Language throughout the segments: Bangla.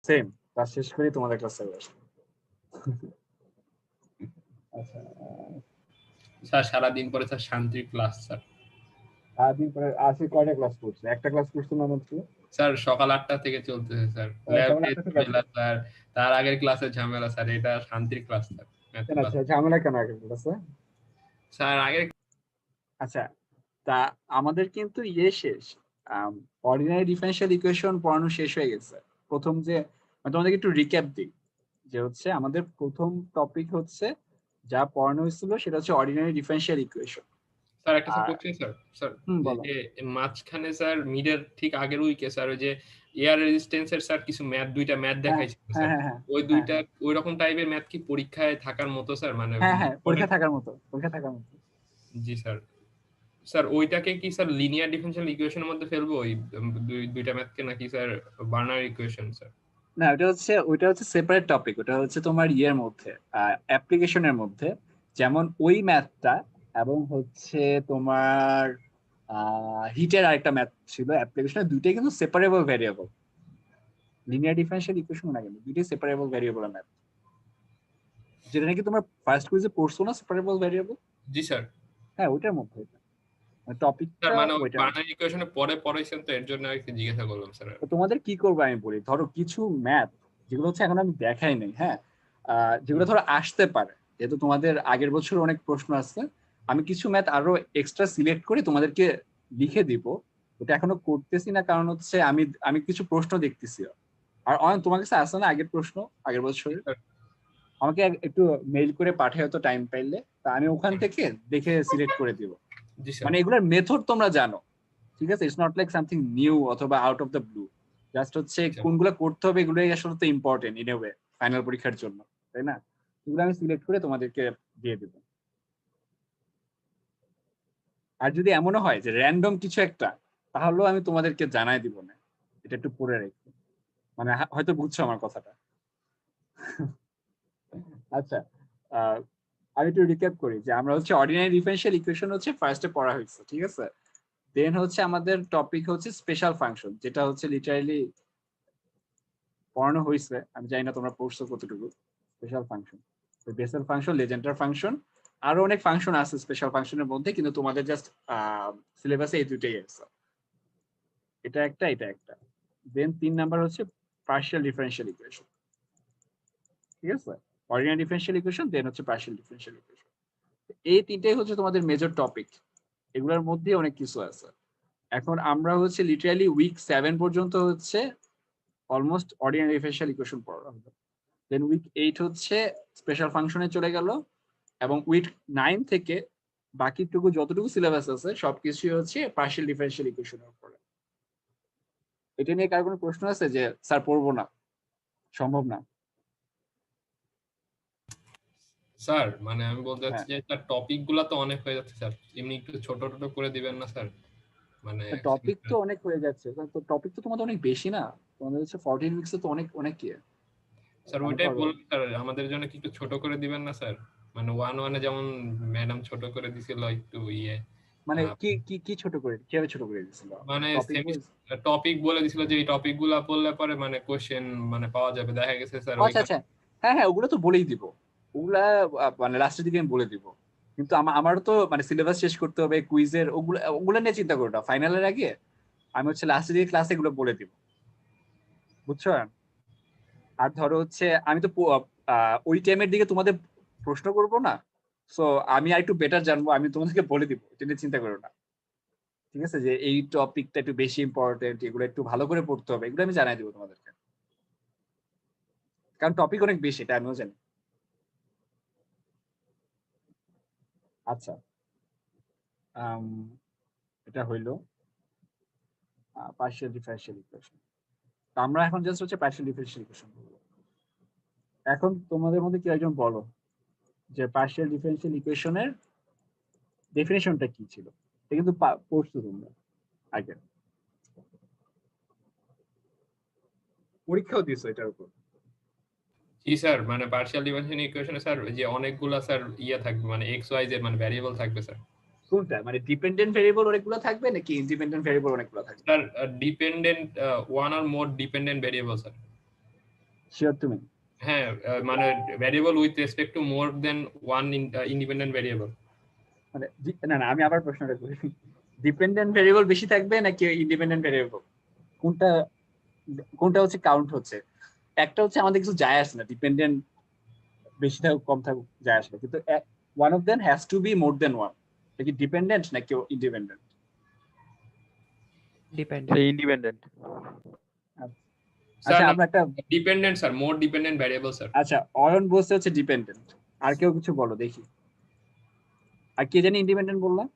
সেম ক্লাস শেষ করি তোমাদের ক্লাসে আসবো। আচ্ছা, স্যার সারাদিন পরে স্যার শান্তির ক্লাস স্যার। সারাদিন পরে আজকে কয়টা ক্লাস করছো? একটা ক্লাস করছো না মাত্র? স্যার সকাল 8টা থেকে চলতেছে স্যার, সকাল ল্যাবে 8টা থেকে ঝামেলা স্যার, তার আগের ক্লাসে ঝামেলা স্যার, এটা শান্তির ক্লাস স্যার, ম্যাথ কেন? ক্লাস। আচ্ছা, ঝামেলা কেন আগের ক্লাসে? স্যার আগের আচ্ছা, তা আমাদের কিন্তু ইয়ে শেষ, অর্ডিনারি ডিফারেনশিয়াল ইকুয়েশন পড়ানো শেষ হয়ে গেছে। প্রথম যে তোমাদেরকে একটু রিক্যাপ দিই, যে হচ্ছে আমাদের প্রথম টপিক হচ্ছে যা পড়ানো হয়েছিল সেটা হচ্ছে অর্ডিনারি ডিফারেনশিয়াল ইকুয়েশন। স্যার একটা স্যার আর কোশ্চেন স্যার, স্যার বলো। যে মাঝখানে স্যার মিডের ঠিক আগের উইকে স্যার ওই যে এয়ার রেজিস্ট্যান্সের স্যার কিছু ম্যাথ, দুইটা ম্যাথ হ্যাঁ দেখাইছিল হ্যাঁ স্যার, হ্যাঁ হ্যাঁ ওই হ্যাঁ দুইটা ওই রকম টাইপের ম্যাথ কি পরীক্ষায় থাকার মতো স্যার? মানে হ্যাঁ হ্যাঁ পরীক্ষা ইম্পর্টেন্ট। থাকার মতো, পরীক্ষা থাকার মতো। জি স্যার। স্যার ওইটাকে কি স্যার লিনিয়ার ডিফারেনশিয়াল ইকুয়েশনের মধ্যে ফেলবো ওই দুইটা ম্যাথকে, নাকি স্যার বার্নারি ইকুয়েশন স্যার? না, ওইটা হচ্ছে সেপারেট টপিক। ওটা হচ্ছে তোমার ইয়ের মধ্যে, অ্যাপ্লিকেশনের মধ্যে। যেমন ওই ম্যাথটা এবং হচ্ছে তোমার হিটের আরেকটা ম্যাথ ছিল অ্যাপ্লিকেশনের, দুইটাই কিন্তু separable variable. Linear differential equation না, কিন্তু দুইটাই সেপারেবল ভ্যারিয়েবল ম্যাথ, যেটা নাকি তোমার ফার্স্ট কুইজে পড়ছো না, সেপারেবল ভ্যারিয়েবল। জি স্যার। হ্যাঁ, ওইটার মধ্যে স্যার টপিকটা মানে ওই ওইটার মধ্যে। বার্নারি ইকুয়েশনে পরে পড়াইছেন তো, এর জন্য আর কি জিজ্ঞাসা করলাম স্যার। তো তোমাদের কি করবো আমি বলি, ধরো কিছু ম্যাথ যেগুলো হচ্ছে এখন আমি দেখাই নাই, হ্যাঁ, যেগুলো ধরো আসতে পারে, যেহেতু তোমাদের আগের বছর অনেক প্রশ্ন আসছে, আমি কিছু ম্যাথ আরো এক্সট্রা সিলেক্ট করে তোমাদেরকে লিখে দিব। ওটা এখনো করতেছি না, কারণ হচ্ছে আমি আমি কিছু প্রশ্ন দেখতেছি। আর অয়ন, তোমার কাছে আসছে না আগের প্রশ্ন আগের বছরের? আমাকে একটু মেইল করে পাঠাও তো টাইম পাইলে, তা আমি ওখান থেকে দেখে সিলেক্ট করে দিব। জি স্যার। মানে এগুলোর মেথড তোমরা জানো, ঠিক আছে? It's not like something new অথবা out of the blue. Just হচ্ছে কোনগুলো করতে হবে, এগুলোই আসলে তো important in a way final পরীক্ষার জন্য, তাই না? এগুলো আমি সিলেক্ট করে তোমাদেরকে দিয়ে দেবো। আর যদি এমনও হয় যে র্যান্ডম কিছু একটা, তাহলেও আমি তোমাদেরকে জানাই দিব না, এটা একটু পড়ে রেখে। মানে হয়তো বুঝছো আমার কথাটা। আচ্ছা, আমি একটু রিক্যাপ করি যে আমরা হচ্ছে অর্ডিনারি ডিফারেনশিয়াল ইকুয়েশন হচ্ছে ফার্স্টে পড়া হয়েছে, ঠিক আছে? দেন হচ্ছে আমাদের টপিক হচ্ছে স্পেশাল ফাংশন, যেটা হচ্ছে লিটারালি পড়ানো হয়েছে, আমি জানি না তোমরা পড়ছো কতটুকু। Special function, Bessel function, Legendre function, আরো অনেক ফাংশন আছে স্পেশাল ফাংশনের মধ্যে, কিন্তু তোমাদের জাস্ট সিলেবাসে এই দুইটাই আছে, এটা একটা এটা একটা। দেন 3 নাম্বার হচ্ছে পার্শিয়াল ডিফারেনশিয়াল ইকুয়েশন, ঠিক আছে? অর্ডিনারি ডিফারেনশিয়াল ইকুয়েশন, দেন হচ্ছে পার্শিয়াল ডিফারেনশিয়াল ইকুয়েশন। এই তিনটাই হচ্ছে তোমাদের মেজর টপিক, এগুলোর মধ্যে অনেক কিছু আছে। এখন আমরা হচ্ছে লিটারালি উইক 7 পর্যন্ত হচ্ছে অলমোস্ট অর্ডিনারি ডিফারেনশিয়াল ইকুয়েশন পড়া হবে। দেন উইক 8 হচ্ছে স্পেশাল ফাংশনে চলে গেল, এবং উইক 9 থেকে বাকিটুকু যতটুকু সিলেবাস আছে সবকিছু হচ্ছে পার্শিয়াল ডিফারেনশিয়াল ইকুয়েশনের উপরে। এটা নিয়ে কার কোনো প্রশ্ন আছে যে স্যার পড়বো না, সম্ভব না? স্যার মানে আমি বলতে চাচ্ছি হ্যাঁ, যে স্যার টপিক গুলা তো অনেক হয়ে যাচ্ছে স্যার, এমনি একটু ছোট ছোট করে দিবেন না স্যার? মানে টপিক তো অনেক হয়ে যাচ্ছে, তো টপিক তো তোমাদের অনেক বেশি না? তোমাদের হচ্ছে 14 উইকসে তো অনেক অনেক কি স্যার মানে ওইটাই ধরো, বলুন স্যার, আমাদের জন্য কি একটু ছোট করে দিবেন না স্যার? মানে ওয়ান ওয়ানে যেমন ম্যাডাম ছোট করে দিছিল একটু ইয়ে, মানে আহ, কি কি কি ছোট করে, কিভাবে ছোট করে দিছিল? মানে টপিক ওয়াইজ? টপিক বলে দিছিল যে এই টপিক গুলা পড়লে পরে মানে কোশ্চেন মানে পাওয়া যাবে, দেখা গেছে স্যার আচ্ছা ওইখানে। আচ্ছা, হ্যাঁ হ্যাঁ, ওগুলো তো বলেই দিব। ওগুলা মানে লাস্টের দিকে আমি বলে দিব। কিন্তু আমারও তো মানে সিলেবাস শেষ করতে হবে, কুইজের ওগুলো ওগুলো নিয়ে চিন্তা করো না, ফাইনালের আগে আমি হচ্ছে লাস্টের দিকে ক্লাসে এগুলো বলে দিব, বুঝছো? আর ধরো হচ্ছে আমি তো ওই টাইমের দিকে তোমাদের প্রশ্ন করবো না, সো আমি আর একটু বেটার জানবো, আমি তোমাদেরকে বলে দিব, এটা নিয়ে চিন্তা করো না, ঠিক আছে? যে এই টপিকটা একটু বেশি ইম্পর্টেন্ট, এগুলো একটু ভালো করে পড়তে হবে, এগুলো আমি জানাই দিব তোমাদেরকে, কারণ টপিক অনেক বেশি, এটা আমিও জানি। আচ্ছা, আম, এটা হইলো পার্শিয়াল ডিফারেনশিয়াল ইকুয়েশন। আমরা এখন জাস্ট হচ্ছে পার্শিয়াল ডিফারেনশিয়াল ইকুয়েশন বলবো। এখন তোমাদের মধ্যে কি একজন বলো যে পার্শিয়াল ডিফারেনশিয়াল ইকুয়েশনের ডেফিনেশনটা কি ছিল? এটা কিন্তু পড়ছো তোমরা আগে, পরীক্ষাও দিছো এটার উপর। জি স্যার, মানে পার্শিয়াল ডিফারেনশিয়াল ইকুয়েশনে স্যার যে অনেকগুলা স্যার ইয়ে থাকবে, মানে এক্স ওয়াই জেড মানে ভ্যারিয়েবল থাকবে স্যার। কোনটা মানে ডিপেন্ডেন্ট ভেরিয়েবল অনেকগুলো থাকবে নাকি ইন্ডিপেন্ডেন্ট ভেরিয়েবল অনেকগুলো থাকবে? Sir dependent one or more dependent variable sir. Sure তুমি? হ্যাঁ মানে variable with respect to more than one independent variable. মানে না না, আমি আবার প্রশ্নটা করি, ডিপেন্ডেন্ট ভেরিয়েবল বেশি থাকবে নাকি ইন্ডিপেন্ডেন্ট ভেরিয়েবল? কোনটা কোনটা হচ্ছে কাউন্ট হচ্ছে? একটা হচ্ছে আমাদের কিছু যায় আসে না, ডিপেন্ডেন্ট বেশি থাকুক কম থাকুক যায় আসে না, কিন্তু one of them has to be more than one. এটা কি ডিপেন্ডেন্ট নাকি ইন্ডিপেন্ডেন্ট? ডিপেন্ডেন্ট। ইন্ডিপেন্ডেন্ট। স্যার আচ্ছা আমরা একটা, ডিপেন্ডেন্ট স্যার, মোর ডিপেন্ডেন্ট ভ্যারিয়েবল স্যার। আচ্ছা অয়ন বলছে হচ্ছে ডিপেন্ডেন্ট, আর কেউ কিছু বলো দেখি, আর কে জানি ইন্ডিপেন্ডেন্ট বললাম?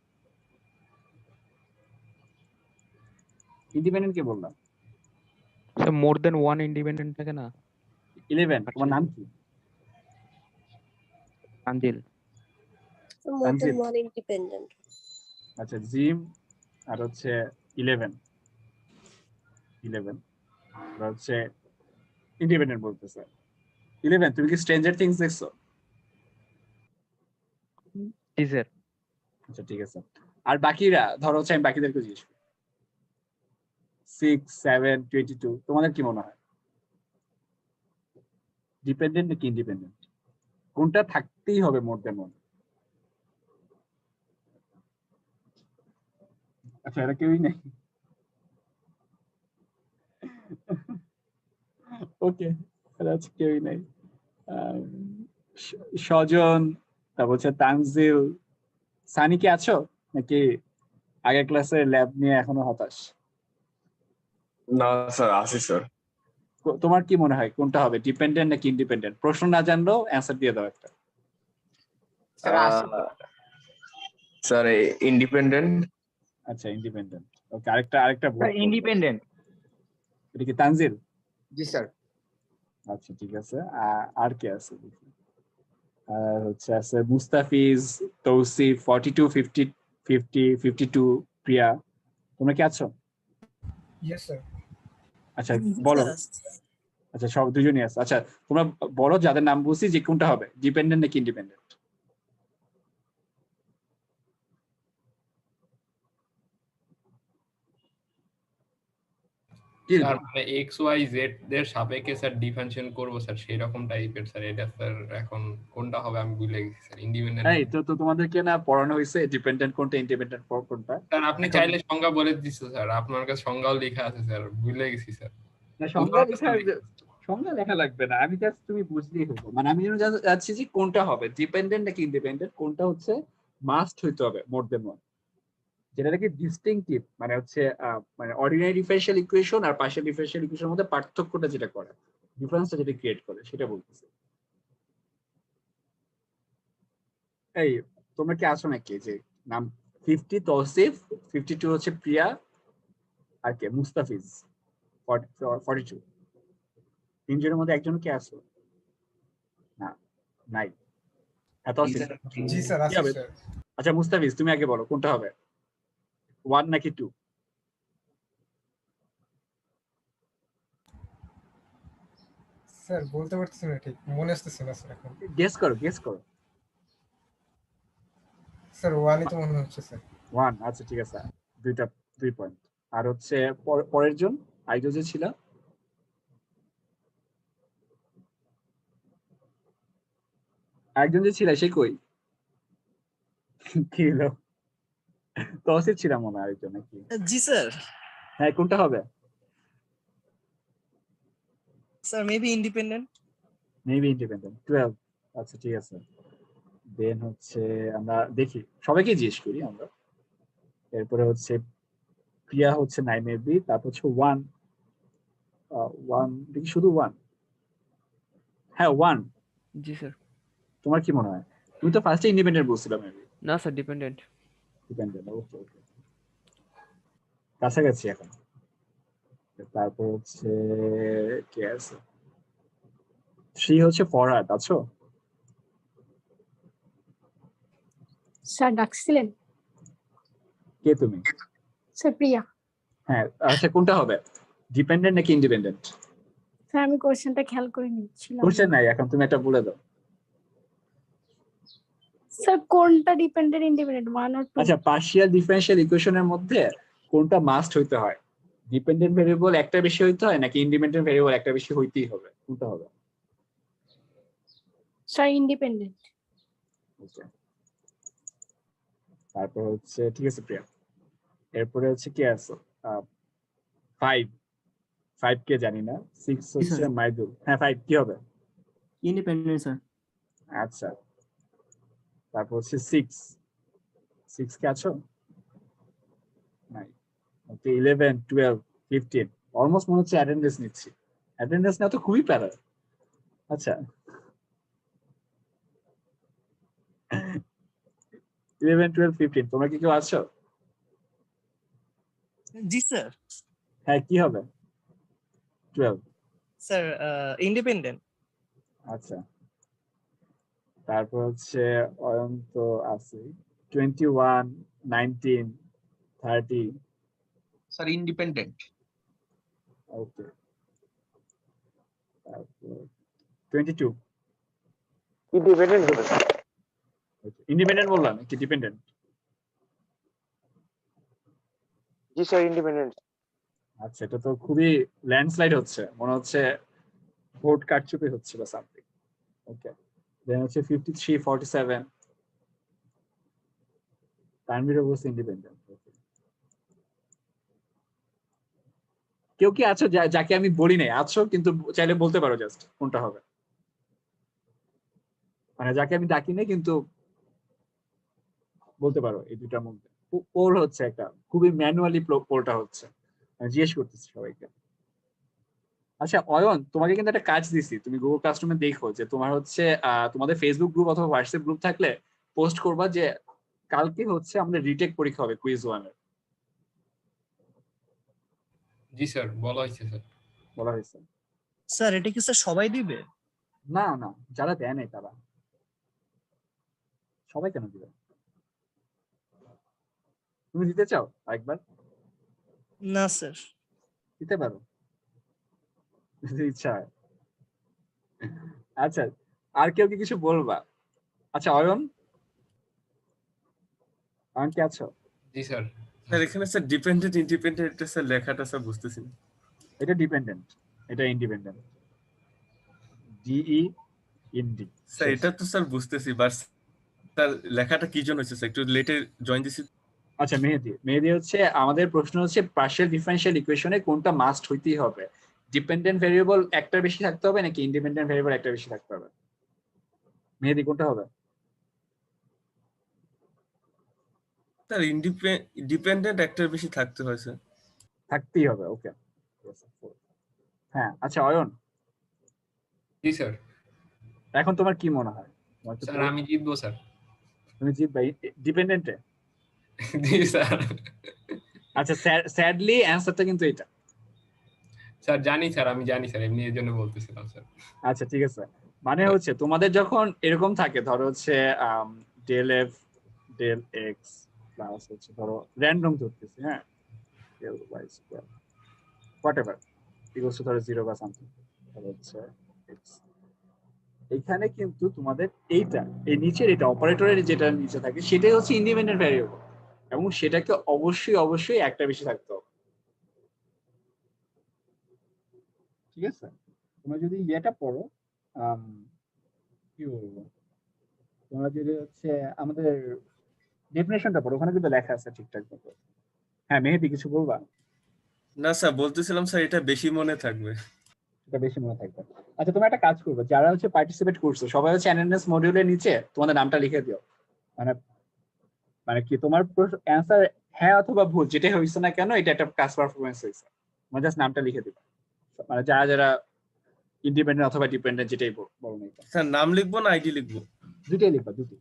ইন্ডিপেন্ডেন্ট কে বললাম? মোর দেন ওয়ান ইন্ডিপেন্ডেন্ট থাকে না? 11, তোমার নাম কি? Tanzil. So more Tanzil. than one independent. আচ্ছা জিম আর হচ্ছে 11 হচ্ছে ইন্ডিপেন্ডেন্ট বলতেছে। 11 তুমি কি স্ট্রেঞ্জার থিংস দেখছো? জি স্যার। আচ্ছা ঠিক আছে, আর বাকিরা ধরো হচ্ছে আমি বাকিদেরকে জিজ্ঞেস করি, 6, 7, 22 তোমাদের কি মনে হয় ডিপেন্ডেন্ট নাকি ইন্ডিপেন্ডেন্ট? কোনটা থাকতেই হবে মোর দেন ওয়ান? আচ্ছা এরা কেউই নেই, ওকে এরা হচ্ছে কেউই নেই। স্বজন, তারপর হচ্ছে তানজিল, সানি কি আছো নাকি আগের ক্লাসের ল্যাব নিয়ে এখনো হতাশ? না স্যার, আছি স্যার। তোমার কি মনে হয় কোনটা হবে, ডিপেন্ডেন্ট নাকি ইন্ডিপেন্ডেন্ট? প্রশ্ন না জানলেও অ্যান্সার দিয়ে দাও একটা। Sir independent. আচ্ছা ইন্ডিপেন্ডেন্ট, ওকে আরেকটা ভোট। ইন্ডিপেন্ডেন্ট। এটা কি তানজিল? জি স্যার। আচ্ছা ঠিক আছে, আর কে আছে দেখি, আর হচ্ছে আছে মুস্তাফিজ, তৌসিফ, 42, 50, 50, 52, প্রিয়া, তোমরা কি আছো? Yes sir. আচ্ছা বলো। আচ্ছা সব দুজনই আছে, আচ্ছা তোমরা বলো যাদের নাম বলছি যে কোনটা হবে, ডিপেন্ডেন্ট নাকি ইন্ডিপেন্ডেন্ট? স্যার মানে এক্স ওয়াই জেড এর সাপেক্ষে স্যার ডিফারেন্সিয়েট করব স্যার, সেই রকম টাইপের স্যার এটা স্যার। এখন কোনটা হবে আমি ভুলে গেছি স্যার, ইন্ডিপেন্ডেন্ট। এই তো তোমাদেরকে না পড়ানো হয়েছে ডিপেন্ডেন্ট কোনটা ইন্ডিপেন্ডেন্ট কোনটা? স্যার আপনি চাইলে সংজ্ঞা বলে দিচ্ছেন স্যার, আপনার কাছে সংজ্ঞাও লেখা আছে স্যার, ভুলে গেছি স্যার। না সংজ্ঞা লেখা লাগবে না, আমি জাস্ট তুমি বুঝলেই হলো, মানে আমি যাচ্ছি যে কোনটা হবে ডিপেন্ডেন্ট নাকি ইন্ডিপেন্ডেন্ট, কোনটা হচ্ছে মাস্ট হইতে হবে মোর দেন ওয়ান, যেটা নাকি ডিস্টিংটিভ, মানে হচ্ছে মানে অর্ডিনারি ডিফারেনশিয়াল ইকুয়েশন আর পার্শিয়াল ডিফারেনশিয়াল ইকুয়েশনের মধ্যে পার্থক্যটা যেটা করে, ডিফারেন্সটা যেটা ক্রিয়েট করে সেটা বলতেছে। এই তোমরা কি আছো নাকি যে নাম 50 তৌসিফ, 52 হচ্ছে প্রিয়া, আর কে মুস্তাফিজ, 42 তিনজনের মধ্যে একজন কি আছো? না নাই। জি স্যার, কি আছে হবে? স্যার। আচ্ছা মুস্তাফিজ তুমি আগে বলো কোনটা হবে, 1 নাকি 2? স্যার বলতে পারতেছি না, ঠিক মনে আসতেছে না স্যার এখন। গেস করো স্যার ওয়ানই তো মনে হচ্ছে স্যার। 1, আচ্ছা ঠিক আছে, 2 পয়েন্ট। আর হচ্ছে পরের জন আইজো যে ছিল, একজন যে ছিল সে কই? কি হলো? তৌসিফ ছিল মনে হয় আরেকজন নাকি? জি স্যার। হ্যাঁ কোনটা হবে? Sir maybe independent. Maybe independent, 12। আচ্ছা ঠিক আছে, দেন হচ্ছে আমরা দেখি সবাইকে জিজ্ঞেস করি আমরা, এরপরে হচ্ছে প্রিয়া হচ্ছে 9 মেবি, তারপর হচ্ছে 1 দেখি শুধু 1, হ্যাঁ 1। জি স্যার। তোমার কি মনে হয়? তুমি তো ফার্স্টে ইন্ডিপেন্ডেন্ট বলছিলে মেবি। না স্যার, ডিপেন্ডেন্ট। ডিপেন্ডেন্ট, ওকে কাছাকাছি এখন। তারপর হচ্ছে কে আছে? শ্রী হচ্ছে ফরহাদ, আছো? স্যার ডাকছিলেন? কে তুমি? স্যার প্রিয়া। হ্যাঁ আচ্ছা কোনটা হবে, ডিপেন্ডেন্ট নাকি ইন্ডিপেন্ডেন্ট? স্যার আমি কোশ্চেনটা খেয়াল করে নিচ্ছিলাম। কোশ্চেন নাই, এখন তুমি একটা বলে দাও। স্যার কোনটা ডিপেন্ডেন্ট ইন্ডিপেন্ডেন্ট, 1 or 2? আচ্ছা পার্শিয়াল ডিফারেনশিয়াল ইকুয়েশনের মধ্যে কোনটা মাস্ট হইতে হয়, ডিপেন্ডেন্ট ভেরিয়েবল একটা বেশি হইতে হয় নাকি ইন্ডিপেন্ডেন্ট ভেরিয়েবল একটা বেশি হইতেই হবে, কোনটা হবে? Sir independent. Okay. তারপর হচ্ছে ঠিক আছে প্রিয়া, এরপরে হচ্ছে কি আছে? 5 কে জানি না, 6 হচ্ছে মাইদুল। হ্যাঁ 5 কি হবে? Independent, sir. আচ্ছা, তারপর হচ্ছে 6 কে আছো? নাই। ওকে 11 12 15 অলমোস্ট মনে হচ্ছে অ্যাটেন্ডেন্স নিচ্ছি। অ্যাটেন্ডেন্স না তো খুবই প্যারা। আচ্ছা 11 12 15 তোমরা কি কেউ আছো? Ji, sir. হ্যাঁ কি হবে? 12। Sir, independent. আচ্ছা, তারপর হচ্ছে অয়ন্ত আছে 21 19 30। Sir independent. ওকে, তারপর 22। ইন্ডিপেন্ডেন্ট হবে। ইন্ডিপেন্ডেন্ট বললাম কি ডিপেন্ডেন্ট? জি স্যার ইন্ডিপেন্ডেন্ট। আচ্ছা, এটা তো খুবই ল্যান্ডস্লাইড হচ্ছে, মনে হচ্ছে ভোট কারচুপি হচ্ছে বা সামথিং। ওকে, দেন হচ্ছে 53 47 তানভীর অবশ্য ইন্ডিপেন্ডেন্ট। কেউ কি আছো যাকে আমি বলি নাই? আছো কিন্তু চাইলে বলতে পারো জাস্ট কোনটা হবে, মানে যাকে আমি ডাকি নাই কিন্তু বলতে পারো এই দুটার মধ্যে। পোল হচ্ছে একটা, খুবই ম্যানুয়ালি পোলটা হচ্ছে, আমি জিজ্ঞেস করতেছি সবাইকে। আচ্ছা অয়ন, তোমাকে কিন্তু একটা কাজ দিছি, তুমি গুগল ক্লাসরুমে দেখো যে তোমার হচ্ছে তোমাদের ফেসবুক গ্রুপ অথবা হোয়াটসঅ্যাপ গ্রুপ থাকলে পোস্ট করবা যে কালকে হচ্ছে আমাদের রিটেক পরীক্ষা হবে কুইজ 1 এর। জি স্যার, বলা হয়েছে স্যার। বলা হয়েছে? Sir, এটা কি স্যার সবাই দিবে? না না, যারা দেয় নাই তারা। সবাই কেন দিবে? তুমি দিতে চাও একবার? না স্যার। দিতে পারো যদি ইচ্ছা হয়। আচ্ছা, আর কেউ কি কিছু বলবা? আচ্ছা অয়ন, অয়ন কি আছো? জি স্যার। স্যার এখানে স্যার ডিপেন্ডেন্ট ইন্ডিপেন্ডেন্ট এটা স্যার লেখাটা স্যার বুঝতেছি না। এটা ডিপেন্ডেন্ট, এটা ইন্ডিপেন্ডেন্ট। ডিই ইন্ডি। স্যার এটা তো স্যার বুঝতেছি, বাট স্যার লেখাটা কি জন্য হচ্ছে স্যার একটু লেটে জয়েন দিছি। আচ্ছা মেহেদি হচ্ছে আমাদের প্রশ্ন হচ্ছে পার্শিয়াল ডিফারেনশিয়াল ইকুয়েশনে কোনটা মাস্ট হইতেই হবে? ডিপেন্ডেন্ট ভেরিয়েবল একটা বেশি থাকতে হবে নাকি ইন্ডিপেন্ডেন্ট ভেরিয়েবল একটা বেশি থাকতে হবে? মেহেদি কোনটা হবে? স্যার ডিপেন্ডেন্ট একটার বেশি থাকতে হয় স্যার। থাকতেই হবে, ওকে। হ্যাঁ আচ্ছা অয়ন, জি স্যার। এখন তোমার কি মনে হয়? স্যার আমি জিতবো স্যার। তুমি জিতবে ডিপেন্ডেন্টে? জি স্যার। আচ্ছা স্যাডলি অ্যানসারটা কিন্তু এটা। স্যার জানি স্যার, আমি জানি স্যার, এমনি এর জন্য বলতেছিলাম স্যার। আচ্ছা ঠিক আছে, মানে হচ্ছে তোমাদের যখন এরকম থাকে ধরো হচ্ছে del f del x plus হচ্ছে ধরো র্যান্ডম ধরতেছি, হ্যাঁ del y square whatever equals to ধরো 0 বা সামথিং হচ্ছে এক্স। এখানে কিন্তু তোমাদের এইটা এই নিচের এটা অপারেটরের যেটা নিচে থাকে সেটাই হচ্ছে ইন্ডিপেন্ডেন্ট ভ্যারিয়েবল, এবং সেটাকে অবশ্যই একটা বেশি থাকতে হবে। ঠিক আছে, তোমরা যদি এটা পড়ো কি বলবো, তোমরা যদি হচ্ছে আমাদের ডেফিনেশনটা পড়ো, ওখানে কিন্তু লেখা আছে ঠিকঠাক মতো। হ্যাঁ মেহেদি কিছু বলবা? না স্যার বলতেছিলাম স্যার এটা বেশি মনে থাকবে। এটা বেশি মনে থাকবে। আচ্ছা তুমি একটা কাজ করবে, যারা হচ্ছে পার্টিসিপেট করছো সবাই হচ্ছে অ্যাটেন্ডেন্স মডিউলের নিচে তোমাদের নামটা লিখে দিও। মানে মানে কি তোমার অ্যান্সার হ্যাঁ অথবা ভুল যেটাই হয়েছে না কেন, এটা একটা ক্লাস পারফরমেন্স হয়েছে, মানে জাস্ট নামটা লিখে দিবে। মানে যারা যারা ইন্ডিপেন্ডেন্ট অথবা ডিপেন্ডেন্ট যেটাই বলো না, স্যার নাম লিখবো না আইডি লিখবো? দুইটাই লিখবা, দুটি।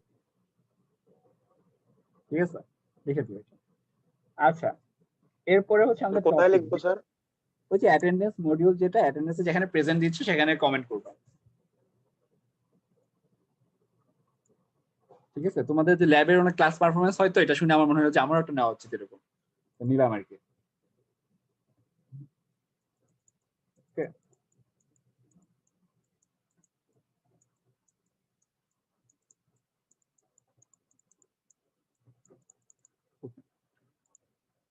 ঠিক আছে, লিখে দিও। আচ্ছা এরপরে হচ্ছে আমরা কোথায় লিখবো স্যার? ওই যে অ্যাটেন্ডেন্স মডিউল, যেটা অ্যাটেন্ডেন্সে যেখানে প্রেজেন্ট দিচ্ছ সেখানে কমেন্ট করবা। ঠিক আছে, তোমাদের যে ল্যাবের অনেক ক্লাস পারফরমেন্স হয়তো এটা শুনে আমার মনে হলো যে আমারও একটা নেওয়া উচিত এরকম, তো নিলাম আর কি।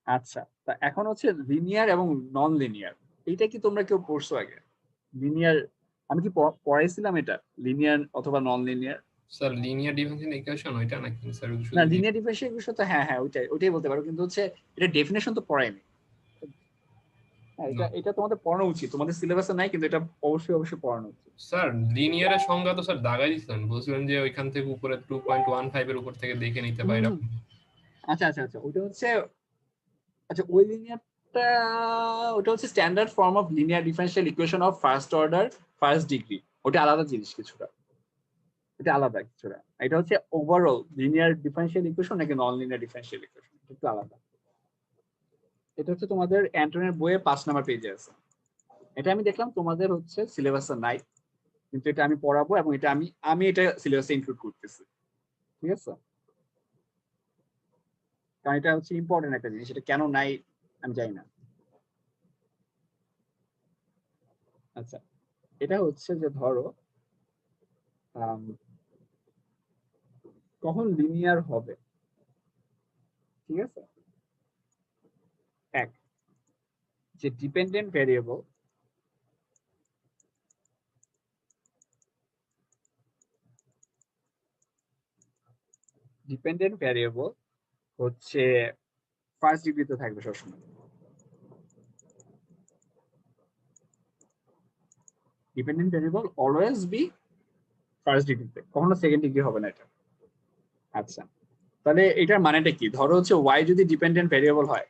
আচ্ছা, তা এখন হচ্ছে লিনিয়ার এবং নন লিনিয়ার, এইটা কি তোমরা কেউ পড়ছো আগে? লিনিয়ার আমি কি পড়াইছিলাম এটা, লিনিয়ার অথবা non linear? Sir linear differential equation ওইটা নাকি স্যার না, শুধু লিনিয়ার ডিফারেনশিয়াল ইকুয়েশন তো হ্যাঁ ওইটাই বলতে পারো, কিন্তু হচ্ছে এটা ডেফিনেশন তো পড়াইনি। হ্যাঁ, এটা তোমাদের পড়ানো উচিত, তোমাদের সিলেবাসে নাই, কিন্তু এটা অবশ্যই পড়ানো উচিত। স্যার লিনিয়ারের সংজ্ঞা তো স্যার দাগাই দিচ্ছেন, বলছিলেন যে ওইখান থেকে উপরে 2.15 এর উপর থেকে দেখে নিতে পারে এরকম। আচ্ছা ওইটা হচ্ছে, আচ্ছা ওই লিনিয়ারটা, ওটা হচ্ছে standard form of linear differential equation of first order first degree, ওটা আলাদা জিনিস কিছুটা, এটা আলাদা কিছুটা। এটা হচ্ছে ওভারঅল লিনিয়ার ডিফারেনশিয়াল ইকুয়েশন নাকি নন লিনিয়ার ডিফারেনশিয়াল ইকুয়েশন, একটু আলাদা। এটা হচ্ছে তোমাদের অ্যান্টনের বইয়ে 5 নাম্বার পেজে আছে। এটা আমি দেখলাম তোমাদের হচ্ছে সিলেবাসে নাই, কিন্তু এটা আমি পড়াবো এবং এটা আমি এটা সিলেবাসে ইনক্লুড করতেছি, ঠিক আছে? কারণ এটা হচ্ছে ইম্পর্টেন্ট একটা জিনিস, এটা কেন নাই আমি জানি না। আচ্ছা, এটা হচ্ছে যে ধরো কখন লিনিয়ার হবে, ঠিক আছে? এক, যে ডিপেন্ডেন্ট ভ্যারিয়েবল হচ্ছে ফার্স্ট ডিগ্রিতে থাকবে সবসময়। Dependent variable always be first ডিগ্রিতে, কখনো সেকেন্ড ডিগ্রি হবে না এটা। আচ্ছা, তাহলে এটার মানেটা কি? ধরো হচ্ছে ওয়াই যদি ডিপেন্ডেন্ট ভ্যারিয়েবল হয়,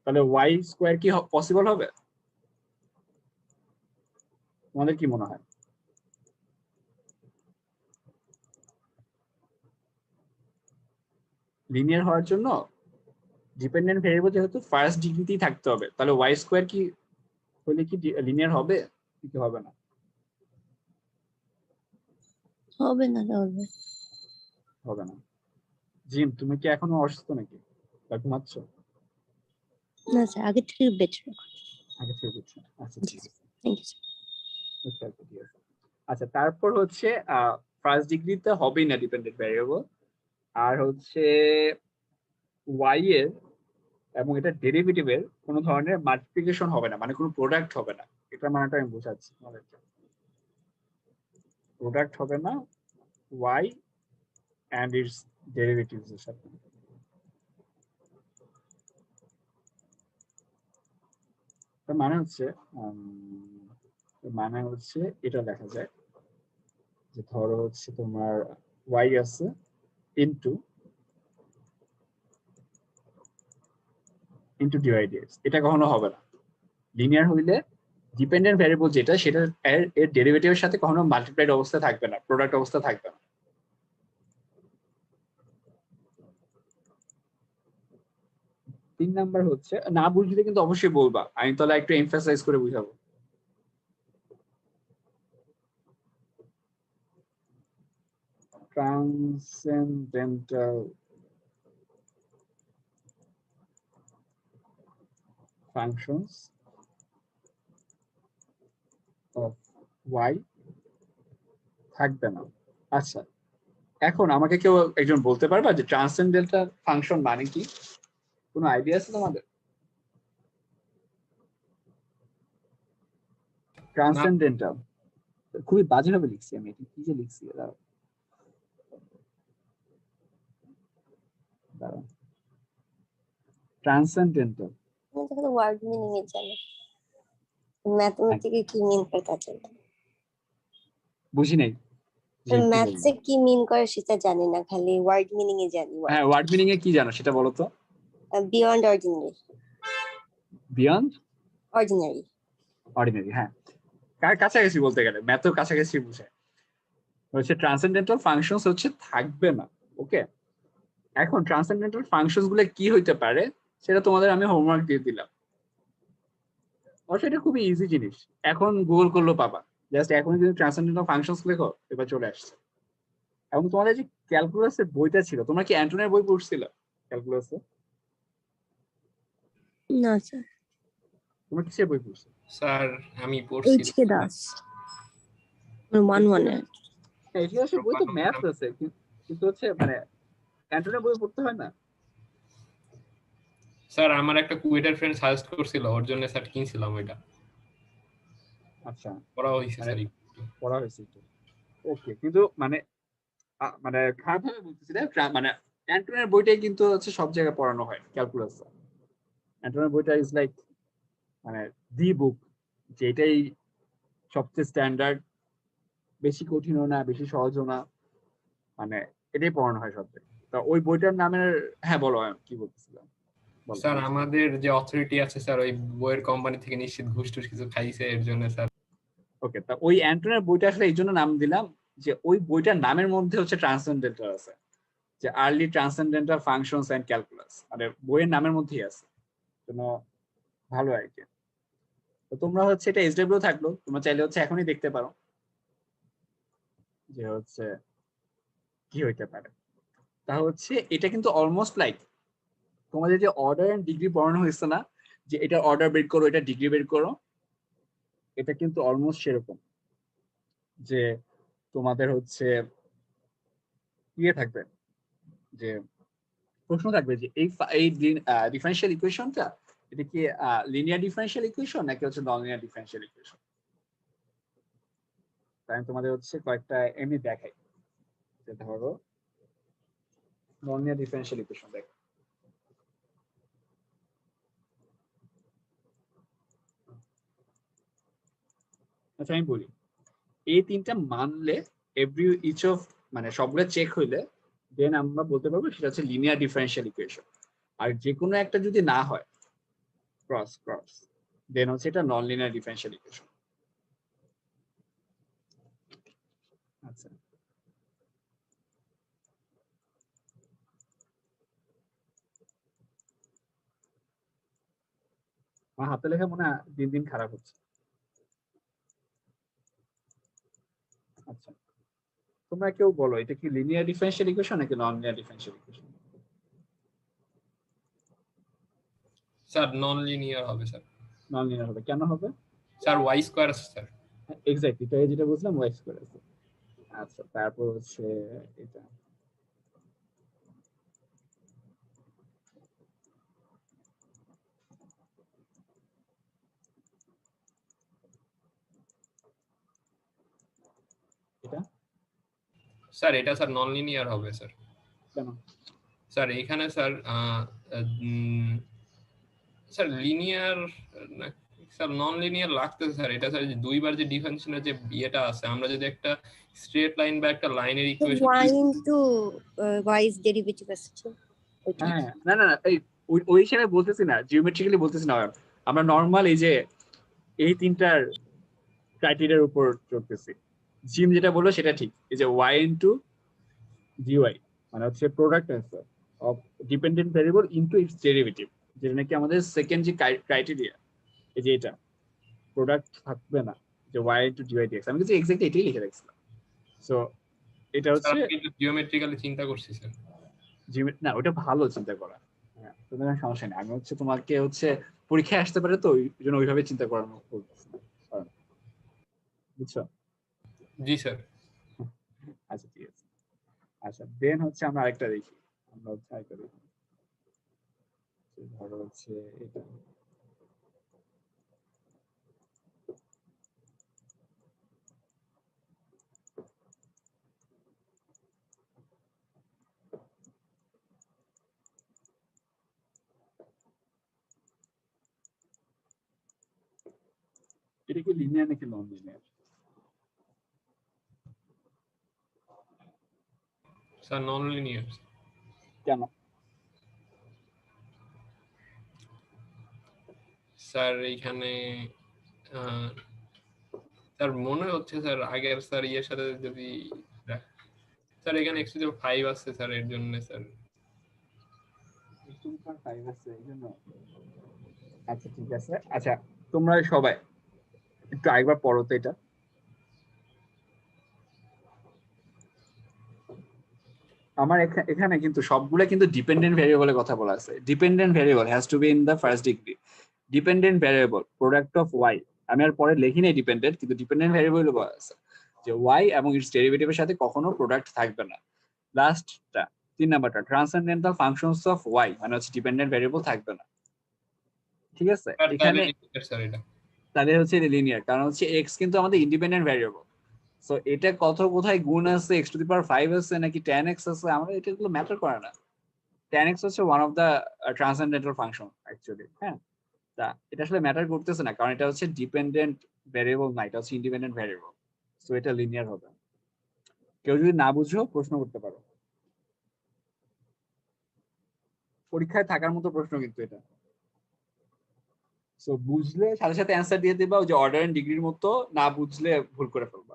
তাহলে ওয়াই স্কোয়ার কি পসিবল হবে? তোমাদের কি মনে হয়? লিনিয়ার হওয়ার জন্য ডিপেন্ডেন্ট ভ্যারিয়েবল যেহেতু ফার্স্ট ডিগ্রিতেই থাকতে হবে, তাহলে ওয়াই স্কোয়ার কি হলে কি লিনিয়ার হবে কি হবে না? হবে না তাহলে। হবে না। জিম, তুমি কি এখনো অসুস্থ নাকি বা ঘুমাচ্ছ? না স্যার, আগে থেকে বেটার। আগে থেকে বুঝছো? আচ্ছা ঠিক আছে, থ্যাংক ইউ স্যার। বুঝতে পারছি, ঠিক আছে। আচ্ছা, তারপর হচ্ছে ফার্স্ট ডিগ্রিতে হবেই না ডিপেন্ডেন্ট ভ্যারিয়েবল, আর হচ্ছে ওয়াই এর এবং এটা ডেরিভেটিভের কোনো ধরনের মাল্টিপ্লিকেশন হবে না, মানে কোনো প্রোডাক্ট হবে না। এটা মানেটা আমি বোঝাচ্ছি তোমাদেরকে, প্রোডাক্ট হবে না ওয়াই অ্যান্ড ইটস ডেরিভেটিভস এর সাথে। মানে হচ্ছে এটা দেখা যায় যে ধরো হচ্ছে তোমার ওয়াই আছে ইনটু ডিভাইডেড, এটা কখনো হবে না। লিনিয়ার হইলে ডিপেন্ডেন্ট ভ্যারিয়েবল যেটা, সেটা এর ডেরিভেটিভের সাথে কখনো মাল্টিপ্লাইড অবস্থা থাকবে না, প্রোডাক্ট অবস্থা থাকবে না। তিন নাম্বার হচ্ছে, না বুঝলে কিন্তু অবশ্যই বলবা, আমি তাহলে একটু এমফাসাইজ করে বুঝাবো। ট্রান্সেন্ডেন্টাল functions of y থাকবে না। আচ্ছা, এখন আমাকে কেউ একজন বলতে পারবা যে ট্রান্সেন্ডেন্টাল ফাংশন মানে কি? কোনো আইডিয়া আছে তোমাদের? ট্রান্সেন্ডেন্টাল খুবই বাজেভাবে লিখছি আমি, এটা কি যে লিখছি, ট্রান্সেন্ডেন্টাল मैं तो ওয়ার্ড মিনিং এ জানি, ম্যাথমেটিকে কি মিন করে তা জানি। বুঝি নাই। ম্যাথসে কি মিন করে সেটা জানি না, খালি ওয়ার্ড মিনিং এ জানি। হ্যাঁ, ওয়ার্ড মিনিং এ কি জানো সেটা বলো তো। Beyond ordinary. Beyond ordinary. Ordinary, হ্যাঁ, কাছাকাছি বলতে গেলে, ম্যাথের কাছাকাছি বুঝায়। হচ্ছে ট্রান্সেন্ডেন্টাল ফাংশনস হচ্ছে থাকবে না। ওকে, এখন ট্রান্সেন্ডেন্টাল ফাংশনস গুলো কি হইতে পারে সেটা তোমাদের আমি হোমওয়ার্ক দিয়ে দিলাম। অবশ্যই এটা খুবই ইজি জিনিস, এখন গুগল করলেও পাবা। জাস্ট এখন যদি ট্রান্সেন্ডেন্টাল ফাংশনস লেখো এবার চলে আসছে। এবং তোমাদের যে ক্যালকুলাসের বইটা ছিল, তোমরা কি অ্যান্টনের বই পড়ছিল ক্যালকুলাসে? না স্যার। তোমরা কিসের বই পড়ছো? স্যার আমি পড়ছি এইচকে দাস 1 এর। ইতিহাসের বই তো ম্যাথ আছে, কিন্তু হচ্ছে মানে অ্যান্টনের বই পড়তে হয় না? স্যার আমার একটা কুয়েটার ফ্রেন্ড সাজেস্ট করছিল, ওর জন্য স্যার কিনছিলাম ওইটা, আচ্ছা, পড়া হয়েছে মানে স্যার। পড়া হয়েছে একটু। ওকে, কিন্তু মানে মানে খারাপ ভাবে বলতেছি না, মানে অ্যান্টনের বইটাই কিন্তু হচ্ছে সব জায়গায় পড়ানো হয় ক্যালকুলাস। অ্যান্টনের বইটা ইজ লাইক মানে দি বুক, যেটাই সবচেয়ে স্ট্যান্ডার্ড, বেশি কঠিনও না বেশি সহজও না, মানে এটাই পড়ানো হয় সব জায়গায়। তা ওই বইটার নামের, হ্যাঁ বলো কি বলতেছিলাম, বলো। স্যার আমাদের যে অথরিটি আছে স্যার, ওই বইয়ের কোম্পানি থেকে নিশ্চিত ঘুষ টুস কিছু খাইছে, এর জন্য স্যার। ওকে, তা ওই অ্যান্টনের বইটা আসলে এই জন্য নাম দিলাম যে ওই বইটার নামের মধ্যে হচ্ছে ট্রান্সেন্ডেন্টাল আছে, যে early transcendental functions and calculus, মানে বইয়ের নামের মধ্যেই আছে, জন্য ভালো আর কি। তো তোমরা হচ্ছে এটা এসডব্লিউ থাকলো, তোমরা চাইলে হচ্ছে এখনই দেখতে পারো যে হচ্ছে কি হইতে পারে। তা হচ্ছে এটা কিন্তু অলমোস্ট লাইক তোমাদের যে অর্ডার এন্ড ডিগ্রি পড়ানো হয়েছে না, যে এটা অর্ডার বের করো এটা ডিগ্রি বের করো, এটা কিন্তু অলমোস্ট সেরকম, যে তোমাদের হচ্ছে ইয়ে থাকবে, যে প্রশ্ন থাকবে যে এই ডিফারেনশিয়াল ইকুয়েশনটা এটা কি লিনিয়ার ডিফারেনশিয়াল ইকুয়েশন নাকি হচ্ছে নন লিনিয়ার ডিফারেনশিয়াল ইকুয়েশন। তাই আমি তোমাদের হচ্ছে কয়েকটা এমনি দেখাই, যে ধরো নন লিনিয়ার ডিফারেনশিয়াল ইকুয়েশন দেখো। আচ্ছা আমি বলি, এই তিনটা মানলে এভরি ইচ অফ মানে সবগুলো চেক হইলে দেন আমরা বলতে পারবো সেটা হচ্ছে লিনিয়ার ডিফারেনশিয়াল ইকুয়েশন। আর যে কোনো একটা যদি না হয় ক্রস ক্রস, দেন হচ্ছে এটা নন লিনিয়ার ডিফারেনশিয়াল ইকুয়েশন। আচ্ছা, আমার হাতে লেখা মনে হয় দিন দিন খারাপ হচ্ছে। আচ্ছা, তোমরা কেউ বলো এটা কি লিনিয়ার ডিফারেনশিয়াল ইকুয়েশন নাকি non linear differential equation. Sir non linear হবে স্যার। নন লিনিয়ার হবে, কেন হবে? স্যার ওয়াই স্কয়ার আছে স্যার। এক্স্যাক্টলি, তাই যেটা বুঝলাম ওয়াই স্কয়ার আছে। আচ্ছা, তারপর হচ্ছে এটা এটা স্যার এটা স্যার নন লিনিয়ার হবে স্যার। কেন? স্যার এখানে স্যার স্যার লিনিয়ার না স্যার নন লিনিয়ার লাগতেছে স্যার। এটা স্যার যে দুইবার যে ডিফারেনশিয়ালের যে ইয়েটা আছে, আমরা যদি একটা স্ট্রেট লাইন বা একটা লাইনের equation y into y is derivative আসছে ওইটা। হ্যাঁ, না না না, এই ওই হিসাবে বলতেছি না, জিওমেট্রিক্যালি বলতেছি না, আমরা নরমাল এই যে এই তিনটার ক্রাইটেরিয়ার উপর চলতেছি। জিম যেটা বললো সেটা ঠিক, এই যে y ইনটু dy মানে হচ্ছে product answer of dependent variable into it's derivative, যেটা নাকি আমাদের সেকেন্ড যে ক্রাইটেরিয়া, এই যে এটা প্রোডাক্ট থাকবে না, যে y ইনটু dy dx, আমি কিন্তু এক্স্যাক্টলি এটাই লিখে রাখছিলাম। সো এটা হচ্ছে জিওমেট্রিক্যালি চিন্তা করছি স্যার। না, ওটা ভালো চিন্তা করা, হ্যাঁ তোমার সমস্যা নেই। আমি হচ্ছে তোমাকে হচ্ছে পরীক্ষায় আসতে পারে তো ওই জন্য ওইভাবে চিন্তা করানো করতেছি, বুঝছো? জি স্যার। আচ্ছা ঠিক আছে। আচ্ছা দেন হচ্ছে আমরা আরেকটা দেখি, আমরা হচ্ছে আরেকটা দেখি, ধরো হচ্ছে এটা এটা কি লিনিয়ার নাকি non linear? Sir non linear. কেন? স্যার এইখানে স্যার মনে হচ্ছে স্যার আগের স্যার ইয়ের সাথে যদি স্যার এখানে x⁵ আছে স্যার, এর জন্য স্যার। আচ্ছা ঠিক আছে। আচ্ছা তোমরা সবাই একটু আরেকবার পড়ো তো এটা। আমার এখানে কিন্তু সবগুলা কিন্তু ডিপেন্ডেন্ট ভেরিয়েবলের কথা বলা আছে। Dependent variable has to be in the first degree. Dependent variable product of y, আমি আর পরে লিখি নাই ডিপেন্ডেন্ট, কিন্তু ডিপেন্ডেন্ট ভেরিয়েবল বলা আছে যে ওয়াই এবং ইটস ডেরিভেটিভের সাথে কখনো প্রোডাক্ট থাকবে না। লাস্টটা 3 নাম্বারটা ট্রান্সেন্ডেন্টাল ফাংশনস অফ ওয়াই, মানে হচ্ছে ডিপেন্ডেন্ট ভেরিয়েবল থাকবে না। ঠিক আছে, স্যার তাহলে এখানে linear, স্যার এটা তাহলে হচ্ছে লিনিয়ার, কারণ হচ্ছে এক্স কিন্তু আমাদের ইন্ডিপেন্ডেন্ট ভ্যারিয়েবল। সো এটা কোথায় গুণ আছে, এক্স টু দি পাওয়ার 5 আছে নাকি tan x আছে, আমরা এটাগুলো ম্যাটার করে না। tan x হচ্ছে one of the transcendental function actually. হ্যাঁ, তা এটা আসলে ম্যাটার করতেছে না, কারণ এটা হচ্ছে ডিপেন্ডেন্ট ভ্যারিয়েবল না, এটা হচ্ছে ইন্ডিপেন্ডেন্ট ভ্যারিয়েবল। সো এটা লিনিয়ার হবে। কেউ যদি না বুঝো প্রশ্ন করতে পারো, পরীক্ষায় থাকার মতো প্রশ্ন কিন্তু এটা। সো বুঝলে সাথে সাথে অ্যান্সার দিয়ে দিবা, ওই যে অর্ডার এন্ড ডিগ্রির মতো, না বুঝলে ভুল করে ফেলবা।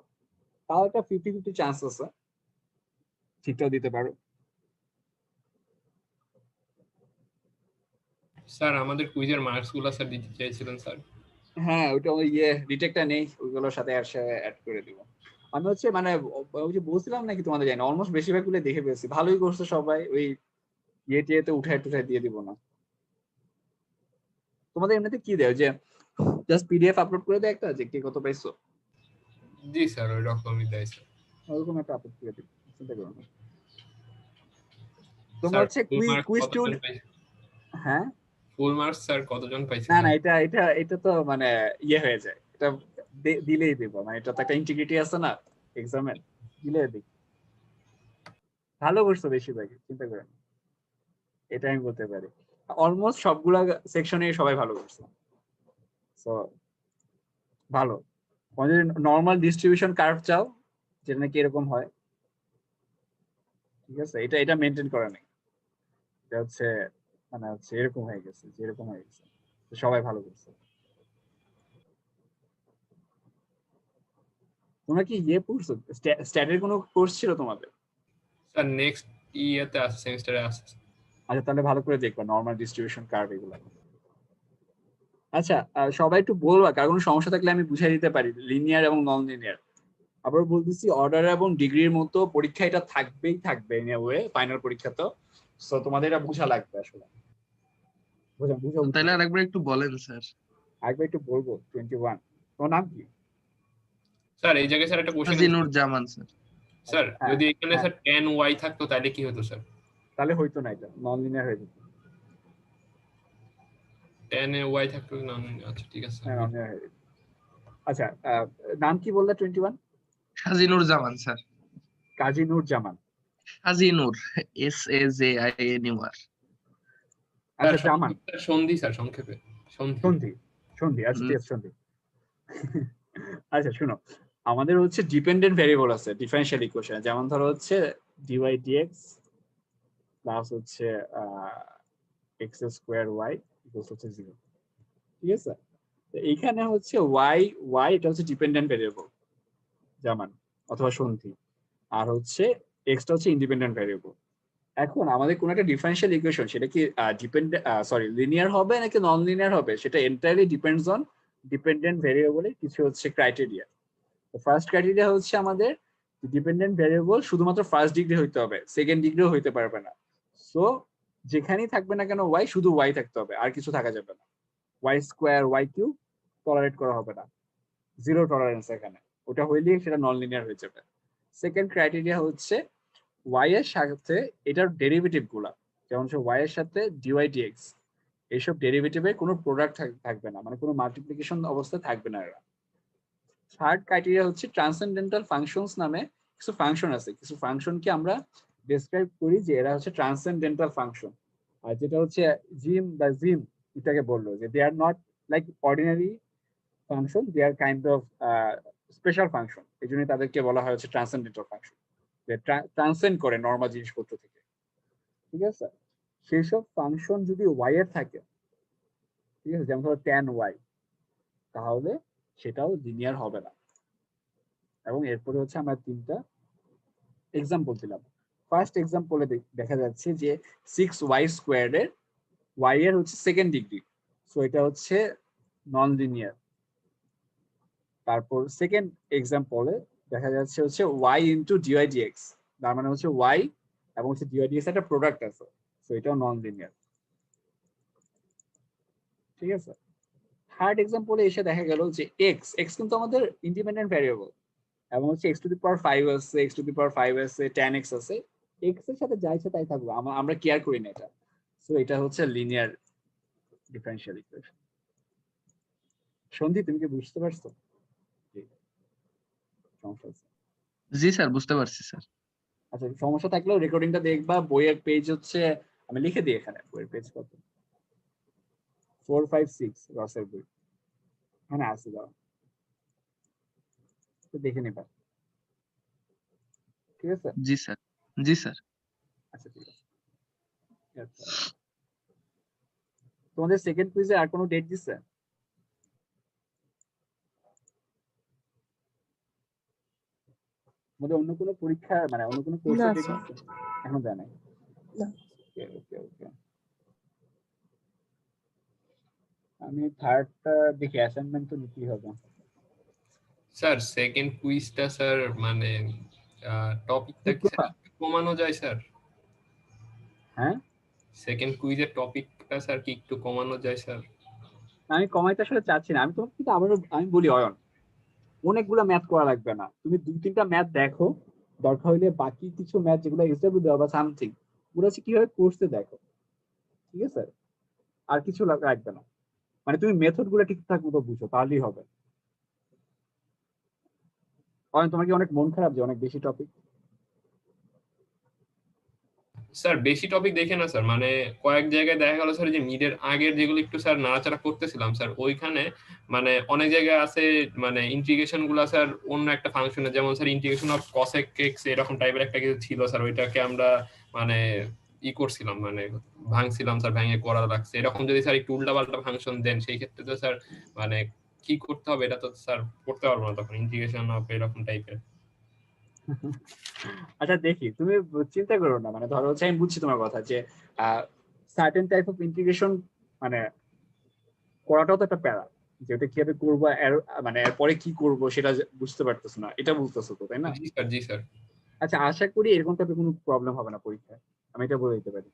তাও একটা 50-50 চান্স আছে, ঠিকঠাক দিতে পারো। স্যার আমাদের কুইজের মার্কস গুলো স্যার দিতে চাইছিলেন স্যার। হ্যাঁ, ওইটা ওই রিটেকটা নেই, ওইগুলোর সাথে অ্যাড করে দিব। আমি হচ্ছে মানে ওই যে বলছিলাম নাকি তোমাদের, জানি অলমোস্ট বেশিরভাগগুলো দেখে পেয়েছি, ভালোই করছে সবাই। ওই টিয়েতে উঠায় দিয়ে দিব না। তোমাদের এমনিতে কি দেয় যে জাস্ট পিডিএফ আপলোড করে দেয় একটা, যে কে কত পাইছো, জি স্যার ওই রকমই দেয় স্যার। ওরকম একটা আপলোড করে দিব, চিন্তা করো না। তোমরা স্যার হচ্ছে ফুল মার্কস কুইজ কতজন পাইছে? হ্যাঁ, ফুল মার্কস স্যার কতজন পাইছে? না এটা তো মানে হয়ে যায়, এটা দিলেই দিব, মানে এটা তো একটা ইন্টিগ্রিটি আছে না এক্সামের, দিলে দিই। ভালো করছো বেশিরভাগই, চিন্তা করে না, এটা আমি বলতে পারি। অলমোস্ট সবগুলা সেকশনে সবাই ভালো করছে। সো ভালো। আমাদের নর্মাল ডিস্ট্রিবিউশন কার্ভ চাও, যেটা নাকি এরকম হয়, ঠিক আছে, এটা মেনটেন করা নেই, এটা হচ্ছে মানে হচ্ছে এরকম হয়ে গেছে, যেরকম হয়ে গেছে। সবাই ভালো করছে। তোমরা কি পড়ছো, স্ট্যাটের কোনো কোর্স ছিল তোমাদের? স্যার নেক্সট ইয়াতে আছে, সেমিস্টারে আছে। আচ্ছা, তাহলে ভালো করে দেখবা নর্মাল ডিস্ট্রিবিউশন কার্ভ এগুলো। আচ্ছা, সবাই একটু বলবা, কার কোনো সমস্যা থাকলে আমি বুঝাই দিতে পারি লিনিয়ার এবং নন লিনিয়ার। আবার বলতেছি, অর্ডার এবং ডিগ্রির মতো পরীক্ষা এটা থাকবে ওয়ে ফাইনাল পরীক্ষা তো। সো তোমাদের এটা বুঝা লাগবে আসলে, বুঝা তাহলে আরেকবার একটু বলেন স্যার। আরেকবার একটু বলবো। 21, তোমার নাম কি? স্যার এই জায়গায় স্যার একটা কোশ্চেন কাজী জামান স্যার। স্যার হ্যাঁ, যদি এখানে হ্যাঁ। স্যার tan y থাকতো তাহলে কি হতো স্যার? তাহলে হইতো না, এটা নন লিনিয়ার হয়ে যেত। tan y থাকতো নন, আচ্ছা ঠিক আছে হ্যাঁ, non linear হয়ে যেত। আচ্ছা, নাম কি বললে? 21 জামান স্যার। কাজী নূর জামান। SAJINUR। আচ্ছা, জামান সন্ধি স্যার, সংক্ষেপে সন্ধি। সন্ধি, আচ্ছা ঠিক আছে, সন্ধি। আচ্ছা শুনো, আমাদের হচ্ছে ডিপেন্ডেন্ট ভেরিয়েবল আছে ডিফারেনশিয়াল ইকুয়েশনে, যেমন ধরো হচ্ছে dy dx প্লাস হচ্ছে x স্কয়ার y ইকুয়ালস হচ্ছে 0, ঠিক আছে। তো এইখানে হচ্ছে y এটা হচ্ছে ডিপেন্ডেন্ট ভেরিয়েবল জামান অথবা সন্ধি, আর হচ্ছে x টা হচ্ছে ইন্ডিপেন্ডেন্ট ভেরিয়েবল। এখন আমাদের কোন একটা ডিফারেনশিয়াল ইকুয়েশন, সেটা কি লিনিয়ার হবে নাকি নন লিনিয়ার হবে, সেটা এন্টায়ারলি ডিপেন্ডস অন ডিপেন্ডেন্ট ভেরিয়েবলের কিছু হচ্ছে ক্রাইটেরিয়া। তো ফার্স্ট ক্রাইটেরিয়া হচ্ছে আমাদের ডিপেন্ডেন্ট ভেরিয়েবল শুধুমাত্র ফার্স্ট ডিগ্রি হইতে হবে, সেকেন্ড ডিগ্রিও হইতে পারবে না। সো যেখানেই থাকবে না কেন y, শুধু y থাকতে হবে, আর কিছু থাকা যাবে না। y square y cube tolerate করা হবে না, জিরো টলারেন্স এখানে, ওটা হইলেই সেটা নন লিনিয়ার হয়ে যাবে। সেকেন্ড ক্রাইটেরিয়া হচ্ছে y এর সাথে এটার ডেরিভেটিভ গুলা, যেমন হচ্ছে y এর সাথে dy dx, এইসব ডেরিভেটিভের কোনো প্রোডাক্ট থাকবে না, মানে কোনো মাল্টিপ্লিকেশন অবস্থা থাকবে না এরা। থার্ড ক্রাইটেরিয়া হচ্ছে ট্রান্সেন্ডেন্টাল ফাংশনস নামে কিছু ফাংশন আছে, কিছু ফাংশনকে আমরা ডেসক্রাইব করি যে এরা হচ্ছে ট্রান্সেন্ডেন্টাল ফাংশন। আর যেটা হচ্ছে জিম এটাকে বললো যে they are not like ordinary function, they are kind of special function, এই জন্য তাদেরকে বলা হয় হচ্ছে ট্রান্সেন্ডেন্টাল ফাংশন, যে ট্রান্সেন্ড করে নর্মাল জিনিসপত্র থেকে, ঠিক আছে। সেই সব ফাংশন যদি y এর থাকে, ঠিক আছে, যেমন ধরো tan y, তাহলে সেটাও লিনিয়ার হবে না। এবং এরপরে হচ্ছে আমরা 3টা এক্সাম্পল দিলাম। ফার্স্ট এক্সাম্পলে দেখা যাচ্ছে যে 6y স্কোয়ার্ড এর y এর হচ্ছে সেকেন্ড ডিগ্রি, সো এটা হচ্ছে নন লিনিয়ার। তারপর সেকেন্ড এক্সাম্পলে দেখা যাচ্ছে হচ্ছে y ইন্টু dy dx, তার মানে হচ্ছে y এবং হচ্ছে dy dx একটা প্রোডাক্ট আছে, সো এটাও নন লিনিয়ার, ঠিক আছে। থার্ড এক্সাম্পলে এসে দেখা গেল যে x কিন্তু আমাদের ইন্ডিপেন্ডেন্ট ভ্যারিয়েবল, এবং হচ্ছে x টু দি পাওয়ার 5 আছে, x টু দি পাওয়ার 5 আছে, tan x আছে, x এর সাথে যা ইচ্ছা তাই থাকবে, আমরা কেয়ার করি না এটা। সো এটা হচ্ছে লিনিয়ার ডিফারেনশিয়াল ইকুয়েশন। সন্দীপ তুমি কি বুঝতে পারছো? জি, সমস্যা আছে। জি স্যার, বুঝতে পারছি স্যার। আচ্ছা, সমস্যা থাকলেও রেকর্ডিংটা দেখবা। বইয়ের পেজ হচ্ছে, আমি লিখে দিই এখানে, বইয়ের পেজ কত, 456 রসের বই এখানে আছে, দাও তো দেখে নিবা, ঠিক আছে? জি স্যার। জি স্যার। আচ্ছা ঠিক আছে। আচ্ছা, তোমাদের সেকেন্ড কুইজে আর কোনো ডেট দিচ্ছে? তোমাদের অন্য কোনো পরীক্ষা, মানে অন্য কোনো কোর্সের না, ডেট স্যার। দিচ্ছে? এখন দেয় নাই? না। ওকে ওকে ওকে। আমি থার্ডটা দেখি, অ্যাসাইনমেন্ট তো দিতেই হবে। স্যার সেকেন্ড কুইজটা স্যার মানে টপিকটা কি স্যার একটু কমানো যায় স্যার? হ্যাঁ, সেকেন্ড কুইজের টপিকটা স্যার কি একটু কমানো যায় স্যার? আমি কমাইতে আসলে চাচ্ছি না। আমি তোমাকে কিন্তু আবারও আমি বলি অয়ন, অনেকগুলো ম্যাথ করা লাগবে না, তুমি 2-3টা ম্যাথ দেখো, দরকার হইলে বাকি কিছু ম্যাথ যেগুলো এসডব্লিউ দেওয়া বা সামথিং, ওগুলো হচ্ছে কিভাবে করতে দেখো, ঠিক আছে? আর কিছু লাগবে না, মানে তুমি মেথড গুলো ঠিকঠাক মতো বুঝো, তাহলেই হবে। অয়ন, তোমার কি অনেক মন খারাপ যে অনেক বেশি টপিক? স্যার বেশি টপিক দেখে না স্যার, মানে কয়েক জায়গায় দেখা গেল স্যার যে মিডের আগের যেগুলো একটু স্যার নাড়াচাড়া করতেছিলাম স্যার, ওইখানে মানে অনেক জায়গায় আছে মানে ইন্টিগ্রেশন গুলা স্যার অন্য একটা ফাংশনে, যেমন sir integration of cosec x এরকম টাইপের একটা কিছু ছিল স্যার, ওইটাকে আমরা মানে করছিলাম, মানে ভাঙছিলাম স্যার, ভেঙে করা লাগছে। এরকম যদি স্যার একটু উল্টাপাল্টা ফাংশন দেন সেই ক্ষেত্রে তো স্যার মানে কি করতে হবে এটা তো স্যার করতে পারবো না তখন, ইন্টিগ্রেশন অফ এরকম টাইপের। আচ্ছা দেখি, তুমি চিন্তা করো না, মানে ধরো হচ্ছে আমি বুঝছি তোমার কথা যে সার্টেন টাইপ অফ ইন্টিগ্রেশন মানে করাটাও তো একটা প্যারা, যে ওটা কিভাবে করবো, মানে এরপরে কি করব সেটা বুঝতে পারতেছো না, এটা বুঝতেছো তো, তাই না? জি স্যার, জি স্যার। আচ্ছা, আশা করি এরকম টাইপের কোনো প্রবলেম হবে না পরীক্ষায়, আমি এটা বলে দিতে পারি।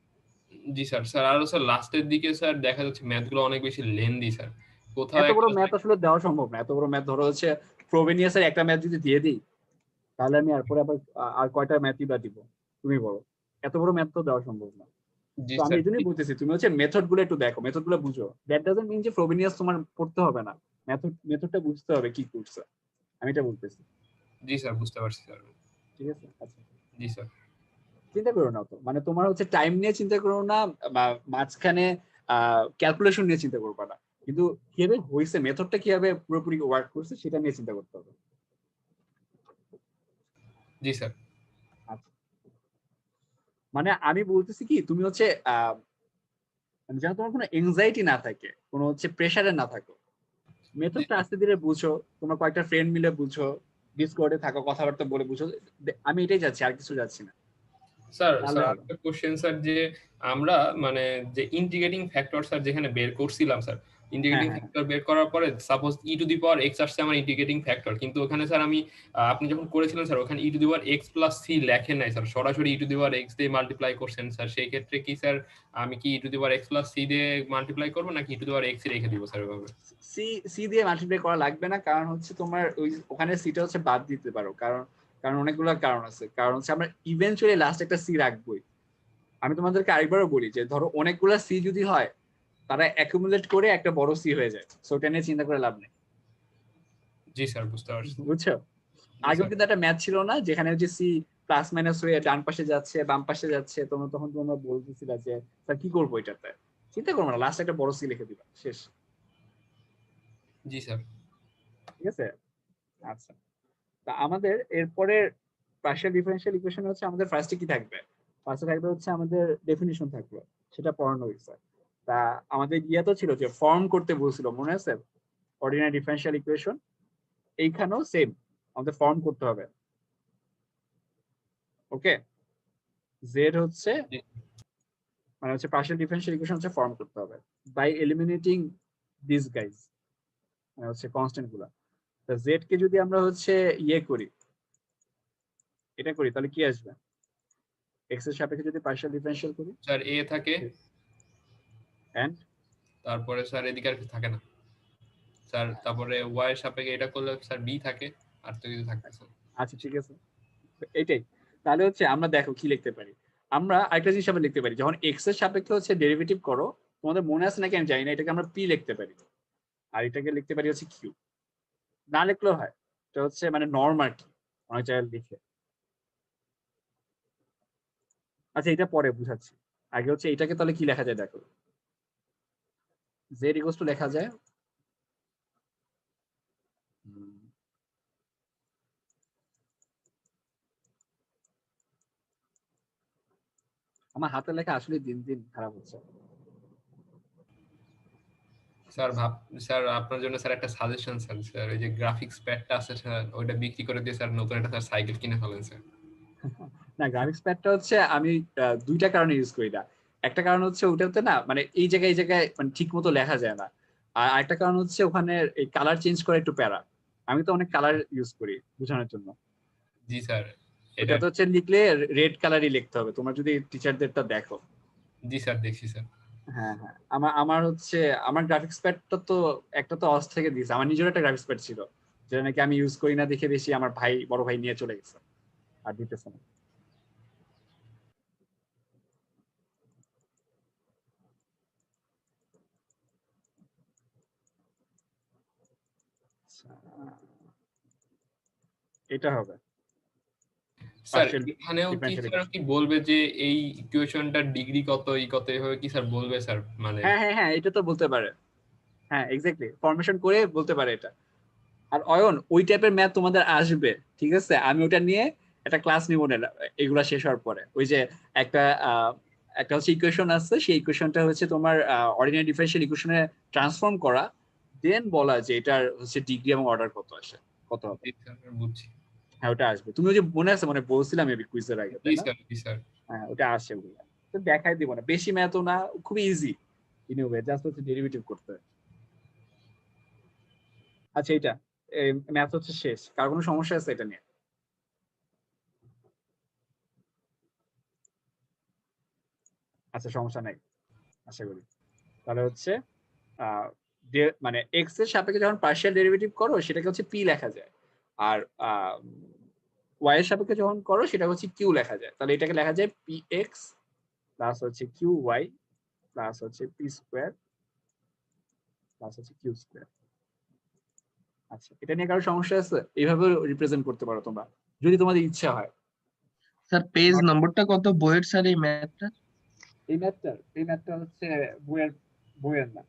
জি স্যার। স্যার আরো স্যার লাস্টের দিকে স্যার দেখা যাচ্ছে ম্যাথ গুলো অনেক বেশি লেন্দি স্যার, কোথাও এত বড় একটা ম্যাথ আসলে দেওয়া সম্ভব না, এত বড় ম্যাথ ধরো হচ্ছে ফ্রোবেনিয়াসের একটা ম্যাথ যদি দিয়ে দিই, তাহলে আমি এরপরে আবার আর কয়টা ম্যাথই বা দিব, তুমি বলো? এত বড় ম্যাথ তো দেওয়া সম্ভব না। জি তো আমি স্যার। এই জন্যই বলতেছি, তুমি হচ্ছে মেথড গুলো একটু দেখো, মেথড গুলো বুঝো। দ্যাট ডাজন্ট মিন যে ফ্রোবেনিয়াস তোমার পড়তে হবে না, মেথডটা বুঝতে হবে কি করছে, আমি এটা বলতেছি। জি স্যার, বুঝতে পারছি স্যার। ঠিক আছে, আচ্ছা জি স্যার। চিন্তা করো না তো, মানে তোমার হচ্ছে টাইম নিয়ে চিন্তা করো না, বা মাঝখানে ক্যালকুলেশন নিয়ে চিন্তা করবা না, কিন্তু কিভাবে হয়েছে, মেথডটা কিভাবে পুরোপুরি ওয়ার্ক করছে সেটা নিয়ে চিন্তা করতে হবে। জি স্যার। আচ্ছা, মানে আমি বলতেছি কি, তুমি হচ্ছে মানে যেন তোমার কোনো এংজাইটি না থাকে, কোনো হচ্ছে প্রেসারে না থাকো, মেথডটা আস্তে ধীরে বুঝো, তোমার কয়েকটা ফ্রেন্ড মিলে বুঝো, ডিসকর্ডে থাকো, কথাবার্তা বলে বুঝো, আমি এটাই যাচ্ছি, আর কিছু যাচ্ছি না, স্যার তাহলে স্যার হবে। একটা কোশ্চেন স্যার, যে আমরা মানে যে ইন্টিগ্রেটিং ফ্যাক্টর স্যার যেখানে বের করছিলাম স্যার, ইন্টিগ্রেটিং হ্যাঁ। ফ্যাক্টর বের করার পরে suppose E to the power x আসছে আমার ইন্টিগ্রেটিং ফ্যাক্টর, কিন্তু ওখানে স্যার আমি আপনি যখন করেছিলেন স্যার ওখানে e to the power x plus C লেখেন নাই স্যার, সরাসরি e to the power x দিয়ে মাল্টিপ্লাই করছেন স্যার, সেই ক্ষেত্রে কি স্যার আমি কি e to the power x plus C দিয়ে মাল্টিপ্লাই করবো নাকি ই টু দি পাওয়ার এক্স রেখে দিব স্যার ওইভাবে? সি সি দিয়ে মাল্টিপ্লাই করা লাগবে না, কারণ হচ্ছে তোমার ওখানে সিটা হচ্ছে বাদ দিতে পারো, কারণ কারণ অনেকগুলো কারণ আছে, কারণ হচ্ছে আমরা ইভেন্চুয়ালি লাস্ট একটা সি রাখবোই। আমি তোমাদেরকে আরেকবারও বলি যে ধরো অনেকগুলো সি যদি হয়, তারা অ্যাকুমুলেট করে একটা বড় সি হয়ে যায়, সো ওটা নিয়ে চিন্তা করে লাভ নেই। জি স্যার, বুঝতে পারছি। বুঝছো? আগেও কিন্তু একটা ম্যাথ ছিল না যেখানে হচ্ছে সি প্লাস মাইনাস হয়ে ডান পাশে যাচ্ছে বাম পাশে যাচ্ছে, তখন তোমরা বলতেছিলা যে স্যার কি করবো এটাতে, চিন্তা করবো না, লাস্ট একটা বড় সি লিখে দিবা, শেষ। জি স্যার। ঠিক আছে, আচ্ছা। তা আমাদের এরপরে পার্শিয়াল ডিফারেনশিয়াল ইকুয়েশন হচ্ছে আমাদের ফার্স্টে কি থাকবে? ফার্স্টে থাকবে হচ্ছে আমাদের ডেফিনিশন থাকবে, সেটা পড়ানো হয়েছে। তা আমাদের ইয়া তো ছিল যে ফর্ম করতে বলছিল, মনে আছে? অর্ডিনারি ডিফারেনশিয়াল ইকুয়েশন, এইখানেও সেম, আমাদের ফর্ম করতে হবে। ওকে, জেড হচ্ছে জি। মানে হচ্ছে পার্শিয়াল ডিফারেনশিয়াল ইকুয়েশন হচ্ছে ফর্ম করতে হবে বাই এলিমিনেটিং দিস গাইজ, মানে হচ্ছে কনস্ট্যান্ট গুলা। তা জেড কে যদি আমরা হচ্ছে ইয়ে করি, এটা করি, তাহলে কি আসবে? এক্স এর সাপেক্ষে যদি পার্শিয়াল ডিফারেনশিয়াল করি, স্যার এ থাকে, এন্ড তারপরে স্যার এদিকে আর কিছু থাকে না স্যার, তারপরে ওয়াই এর সাপেক্ষে এটা করলে স্যার বি থাকে, আর তো কিছু থাকতেছে না। আচ্ছা ঠিক আছে, এটাই। তাহলে হচ্ছে আমরা দেখো কি লিখতে পারি, আমরা আরেকটা জিনিস আমরা লিখতে পারি, যখন এক্স এর সাপেক্ষে হচ্ছে ডেরিভেটিভ করো, তোমাদের মনে আছে নাকি আমি জানি না, এটাকে আমরা পি লিখতে পারি। আর এটাকে লিখতে পারি হচ্ছে কিউ, না লিখলেও হয়, এটা হচ্ছে মানে নর্ম আর কি, অনেক জায়গায় লিখে। আচ্ছা এটা পরে বুঝাচ্ছি, আগে হচ্ছে এটাকে তাহলে কি লেখা যায় দেখো, জেড ইকুয়ালস টু লেখা যায় আমার হাতের লেখা আসলে দিন দিন খারাপ হচ্ছে। স্যার স্যার আপনার জন্য স্যার একটা সাজেশন স্যার, স্যার ওই যে গ্রাফিক্স প্যাডটা আছে স্যার ওইটা বিক্রি করে দিয়ে স্যার নতুন একটা স্যার সাইকেল কিনে ফেলেন স্যার। না গ্রাফিক্স প্যাডটা হচ্ছে আমি দুইটা কারণে ইউজ করি না। একটা কারণ হচ্ছে ওটাতে না মানে এই জায়গায় মানে ঠিক মতো লেখা যায় না, আর আরেকটা কারণ হচ্ছে ওখানে এই কালার চেঞ্জ করে একটু প্যারা, আমি তো অনেক কালার ইউজ করি বোঝানোর জন্য। জি স্যার এটা তো হচ্ছে লিখলে রেড কালারই লিখতে হবে, তোমরা যদি টিচারদেরটা দেখো। জি স্যার দেখছি স্যার। হ্যাঁ হ্যাঁ, আমার হচ্ছে আমার গ্রাফিক্স প্যাডটা তো একটা তো অস থেকে দিয়েছে, আমার নিজের একটা গ্রাফিক্স প্যাড ছিল যেটা নাকি আমি ইউজ করি না দেখে বেশি আমার ভাই বড় ভাই নিয়ে চলে গেছে আর দিতেছে না। এটা হবে স্যার partial এখানেও কি differential স্যার কি বলবে যে এই ইকুয়েশনটার ডিগ্রি কত এই কত এভাবে কি স্যার বলবে স্যার মানে? হ্যাঁ হ্যাঁ হ্যাঁ, এটা তো বলতে পারে, হ্যাঁ এক্স্যাক্টলি ফরমেশন করে বলতে পারে এটা। আর অয়ন ওই টাইপের ম্যাথ তোমাদের আসবে, ঠিক আছে, আমি ওটা নিয়ে একটা ক্লাস নিব না এগুলা শেষ হওয়ার পরে। ওই যে একটা একটা হচ্ছে ইকুয়েশন আছে, সেই ইকুয়েশনটা হচ্ছে তোমার অর্ডিনারি ডিফারেনশিয়াল ইকুয়েশনে ট্রান্সফর্ম করা, দেন বলা যে এটার হচ্ছে ডিগ্রি এবং অর্ডার কত আসে, কত হবে। জি স্যার বুঝছি। হ্যাঁ ওটা আসবে, তুমি ওই যে মনে আছে মানে বলছিলাম এবি কুইজের আগে, জি তাই না? স্যার জি স্যার। হ্যাঁ ওটা আসে, ওগুলা তো দেখাই দিব না, বেশি ম্যাথও না, খুবই easy in a way, just হচ্ছে ডেরিভেটিভ করতে হয়। আচ্ছা এটা ম্যাথ হচ্ছে শেষ, কার কোনো সমস্যা আছে এটা নিয়ে? আচ্ছা সমস্যা নাই আশা করি। তাহলে হচ্ছে মানে এক্স এর সাপেক্ষে যখন পার্শিয়াল ডেরিভেটিভ করো সেটাকে হচ্ছে পি লেখা যায়, আর ওয়াই এর সাপেক্ষে যখন করো সেটা হচ্ছে কিউ লেখা যায়। তাহলে এটাকে লেখা যায় পি এক্স প্লাস হচ্ছে কিউ ওয়াই প্লাস হচ্ছে পি স্কোয়ার প্লাস হচ্ছে কিউ স্কোয়ার। আচ্ছা এটা নিয়ে কারো সমস্যা আছে? এইভাবে রিপ্রেজেন্ট করতে পারো তোমরা যদি তোমাদের ইচ্ছা হয়। স্যার পেজ নম্বরটা কত বইয়ের স্যার এই ম্যাথটা? এই ম্যাথটা হচ্ছে বইয়ের না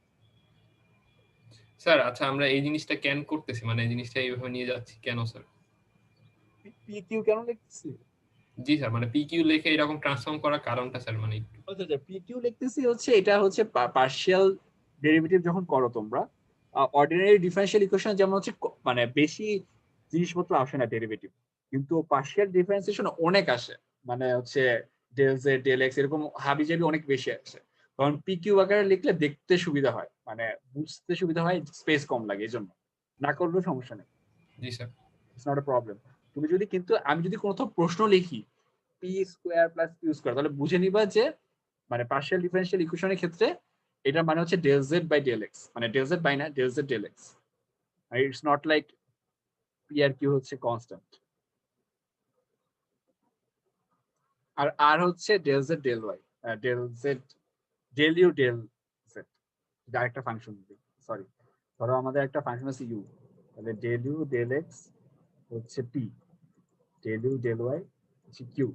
স্যার। আচ্ছা আমরা এই জিনিসটা কেন করতেছি, মানে এই জিনিসটা এইভাবে নিয়ে যাচ্ছি কেন স্যার? পি কিউ কেন লিখতেছি? জি স্যার মানে পি কিউ লিখে এরকম ট্রান্সফর্ম করার কারণটা স্যার মানে একটু। আচ্ছা পি কিউ লিখতেছি হচ্ছে এটা হচ্ছে পার্শিয়াল ডেরিভেটিভ যখন করো তোমরা অর্ডিনারি ডিফারেনশিয়াল ইকুয়েশন যেমন হচ্ছে মানে বেশি জিনিসপত্র আসে না ডেরিভেটিভ, কিন্তু পার্শিয়াল ডিফারেন্সিয়েশন অনেক আসে, মানে হচ্ছে ডেল জেড ডেল এক্স এরকম হাবিজাবি অনেক বেশি আসে। কারণ পি কিউ আকারে লিখলে দেখতে সুবিধা হয়, মানে বুঝতে সুবিধা হয়, স্পেস কম লাগে, এই জন্য না করলেও সমস্যা নেই। জি sir. It's not a problem. তুমি যদি কিন্তু আমি যদি কোনো প্রশ্ন লিখি P square plus Q square, তাহলে বুঝে নিবা যে মানে পার্শিয়াল ডিফারেনশিয়াল ইকুয়েশনের ক্ষেত্রে এটা মানে হচ্ছে del z by del x, মানে ডেল জেড বাই না del z del x, it's not like p r q হচ্ছে কনস্ট্যান্ট। আর আর হচ্ছে del z del y, del z del u del z, আরেকটা ফাংশন, সরি ধরো আমাদের একটা ফাংশন আছে ইউ, তাহলে ডেল ইউ ডেল এক্স হচ্ছে p, del u del y হচ্ছে q,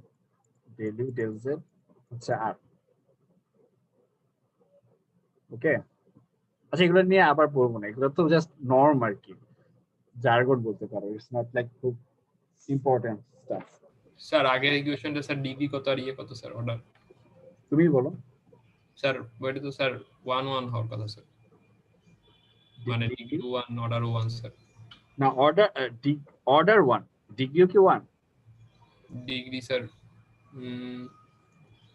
del u del z হচ্ছে আর। ওকে আচ্ছা এগুলো নিয়ে আবার বলবো না, এগুলো তো জাস্ট নর্ম আর কি, জার্গন বলতে পারো, ইটস নট লাইক খুব ইম্পর্টেন্ট স্টাফ। স্যার আগের ইকুয়েশনটা স্যার ডিগ্রি কত আর ইয়ে কত স্যার অর্ডার? তুমি বলো। স্যার ওইটা তো স্যার 1 1 হওয়ার কথা স্যার, মানে ডিগ্রি 1 অর্ডার 1 স্যার। না অর্ডার 1 ডিগ্রিও কি 1? ডিগ্রি স্যার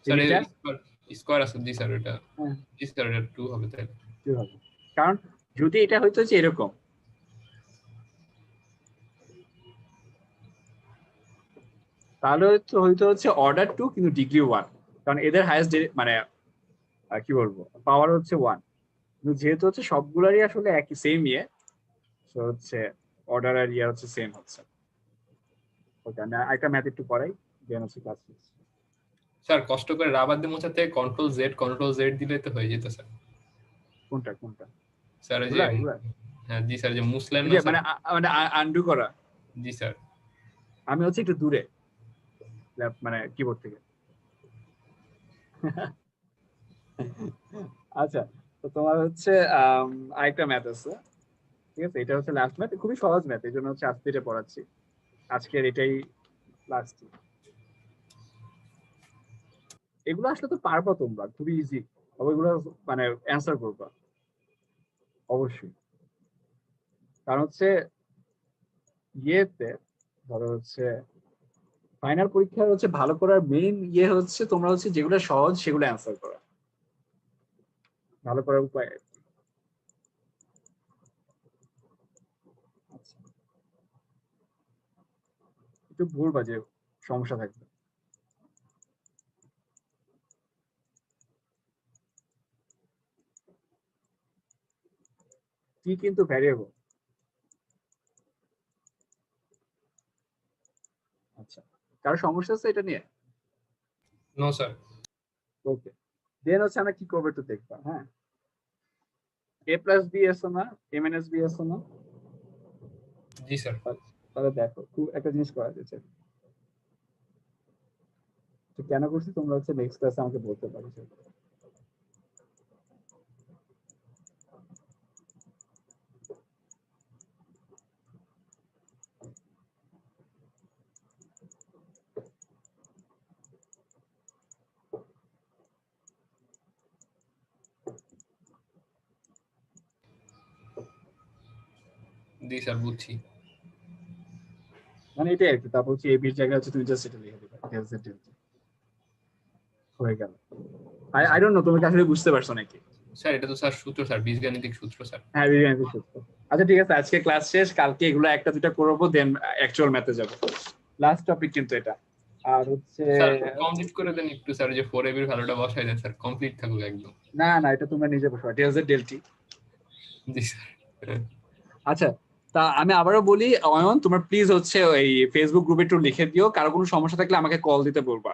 স্যার স্কয়ার আছে জি স্যার, এটা জি স্যার এটা 2 হবে তাই। 2 হবে, কারণ যদি এটা হইতো যে এরকম তাহলে তো হইতো হচ্ছে অর্ডার 2 কিন্তু ডিগ্রি 1, কারণ এদের হাইয়েস্ট মানে কি বলবো পাওয়ার হচ্ছে 1, কিন্তু যেহেতু হচ্ছে সবগুলোরই আসলে একই সেম ইয়ে, সো হচ্ছে অর্ডার আর ইয়ে হচ্ছে সেম হচ্ছে। ওকে আমি একটা ম্যাথ একটু করাই দেন হচ্ছে ক্লাস শেষ। স্যার কষ্ট করে রাবার দিয়ে মোছাতে কন্ট্রোল জেড দিলে তো হয়ে যেত স্যার। কোনটা স্যার এই যে হ্যাঁ জি স্যার, যে মুসলেন ওই না যে স্যার? মানে আন্ডু করা। জি স্যার। আমি হচ্ছে একটু দূরে মানে কিবোর্ড থেকে। আচ্ছা, তো তোমার হচ্ছে আরেকটা ম্যাথ আছে, ঠিক আছে? এটা হচ্ছে লাস্ট ম্যাথ, খুবই সহজ ম্যাথ, এই জন্য হচ্ছে আজকে এটা পড়াচ্ছি, আজকের এটাই লাস্ট। এগুলো আসলে তো পারবা তোমরা, খুবই ইজি, ওইগুলো মানে অ্যান্সার করবা অবশ্যই। কারণ হচ্ছে ইয়েতে ধরো হচ্ছে ফাইনাল পরীক্ষা হচ্ছে ভালো করার মেইন ইয়ে হচ্ছে তোমরা হচ্ছে যেগুলো সহজ সেগুলো অ্যান্সার করা, ভালো করার উপায়। আচ্ছা, একটু বলবা যে সমস্যা থাকবে। কি কিন্তু ভ্যারিয়েবল। আচ্ছা, কারো সমস্যা আছে এটা নিয়ে? No sir. ওকে, দেন হচ্ছে আমরা কি করবো একটু দেখবা। হ্যাঁ, a প্লাস বি এসো না, a মাইনাস বি এসো না? জি স্যার। তাহলে দেখো খুব একটা জিনিস করা যাচ্ছে, তো কেন করছি তোমরা হচ্ছে নেক্সট ক্লাসে আমাকে বলতে পারো। জি স্যার বুঝছি। মানে এটাই আর কি, তারপর হচ্ছে এই বির জায়গায় হচ্ছে তুমি জাস্ট এটা লিখে দিবা, হয়ে গেল। আই ডোন্ট নো তুমি কি আসলে বুঝতে পারছো নাকি? স্যার এটা তো স্যার সূত্র স্যার, বীজগাণিতিক সূত্র স্যার। হ্যাঁ, বিজ্ঞানের সূত্র। আচ্ছা ঠিক আছে, আজকে ক্লাস শেষ, কালকে এগুলো একটা দুটা করবো, দেন অ্যাকচুয়াল ম্যাথে যাবো। লাস্ট টপিক কিন্তু এটা। আর হচ্ছে স্যার কমপ্লিট করে দেন একটু স্যার, যে 4ab এর ভ্যালুটা বসাই দেন স্যার, কমপ্লিট থাকুক একদম। না না, এটা তোমরা নিজে বসো, এটা হচ্ছে ডেল্টি। জি স্যার। আচ্ছা, তা আমি আবারও বলি অয়ন, তোমার প্লিজ হচ্ছে ওই ফেসবুক গ্রুপে একটু লিখে দিও, কারো কোনো সমস্যা থাকলে আমাকে কল দিতে বলবা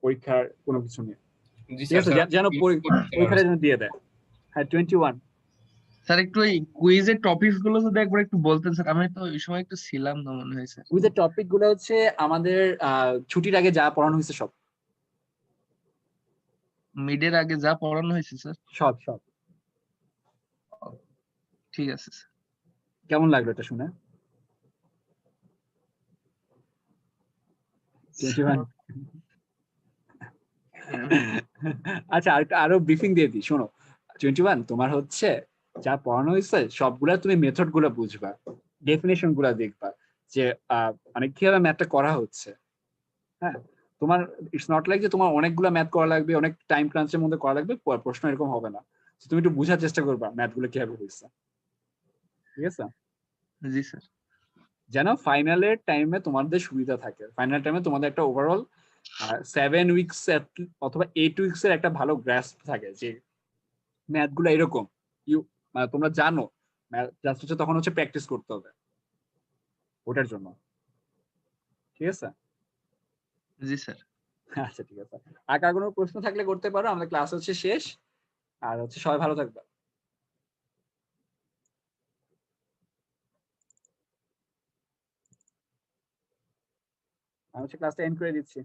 পরীক্ষার কোনো কিছু নিয়ে, জি ঠিক স্যার। আছে? যেন পরীক্ষাটা যেন দিয়ে দেয়। হ্যাঁ 21। স্যার একটু ওই কুইজের টপিকস গুলো যদি একবার একটু বলতেন স্যার, আমি তো ওই সময় একটু ছিলাম না মনে হয়েছে। কুইজের টপিক গুলো হচ্ছে আমাদের ছুটির আগে যা পড়ানো হয়েছে সব মিডের আগে যা পড়ানো হয়েছে স্যার। সব সব। ঠিক আছে স্যার। কেমন লাগলো এটা শুনে? 21। আচ্ছা, আরো ব্রিফিং দিয়ে দিই, শোনো। 21 তোমার হচ্ছে যা পড়ানো হয়েছে সবগুলা তুমি মেথড গুলা বুঝবা, ডেফিনেশন গুলা দেখবা, যে মানে কিভাবে ম্যাথটা করা হচ্ছে। হ্যাঁ, তোমার ইটস নট লাইক যে তোমার অনেকগুলা ম্যাথ করা লাগবে, অনেক টাইম ক্রাঞ্চের মধ্যে করা লাগবে, প্রশ্ন এরকম হবে না। তুমি একটু বোঝার চেষ্টা করবা ম্যাথ গুলো কিভাবে হয়েছে, ঠিক আছে? জি স্যার। যেন ফাইনালের টাইমে তোমাদের সুবিধা থাকে, ফাইনাল টাইমে তোমাদের একটা ওভারঅল 7 উইকস অথবা 8 উইকস এর একটা ভালো গ্রাস্প থাকে, যে ম্যাথ গুলো এরকম মানে তোমরা জানো, জাস্ট হচ্ছে তখন হচ্ছে প্র্যাকটিস করতে হবে ওটার জন্য, ঠিক আছে? জি স্যার। আচ্ছা ঠিক আছে, আর কার কোনো প্রশ্ন থাকলে করতে পারো, আমাদের ক্লাস হচ্ছে শেষ। আর হচ্ছে সবাই ভালো থাকবে। আমি হচ্ছে ক্লাসটা এন্ড করে দিচ্ছি।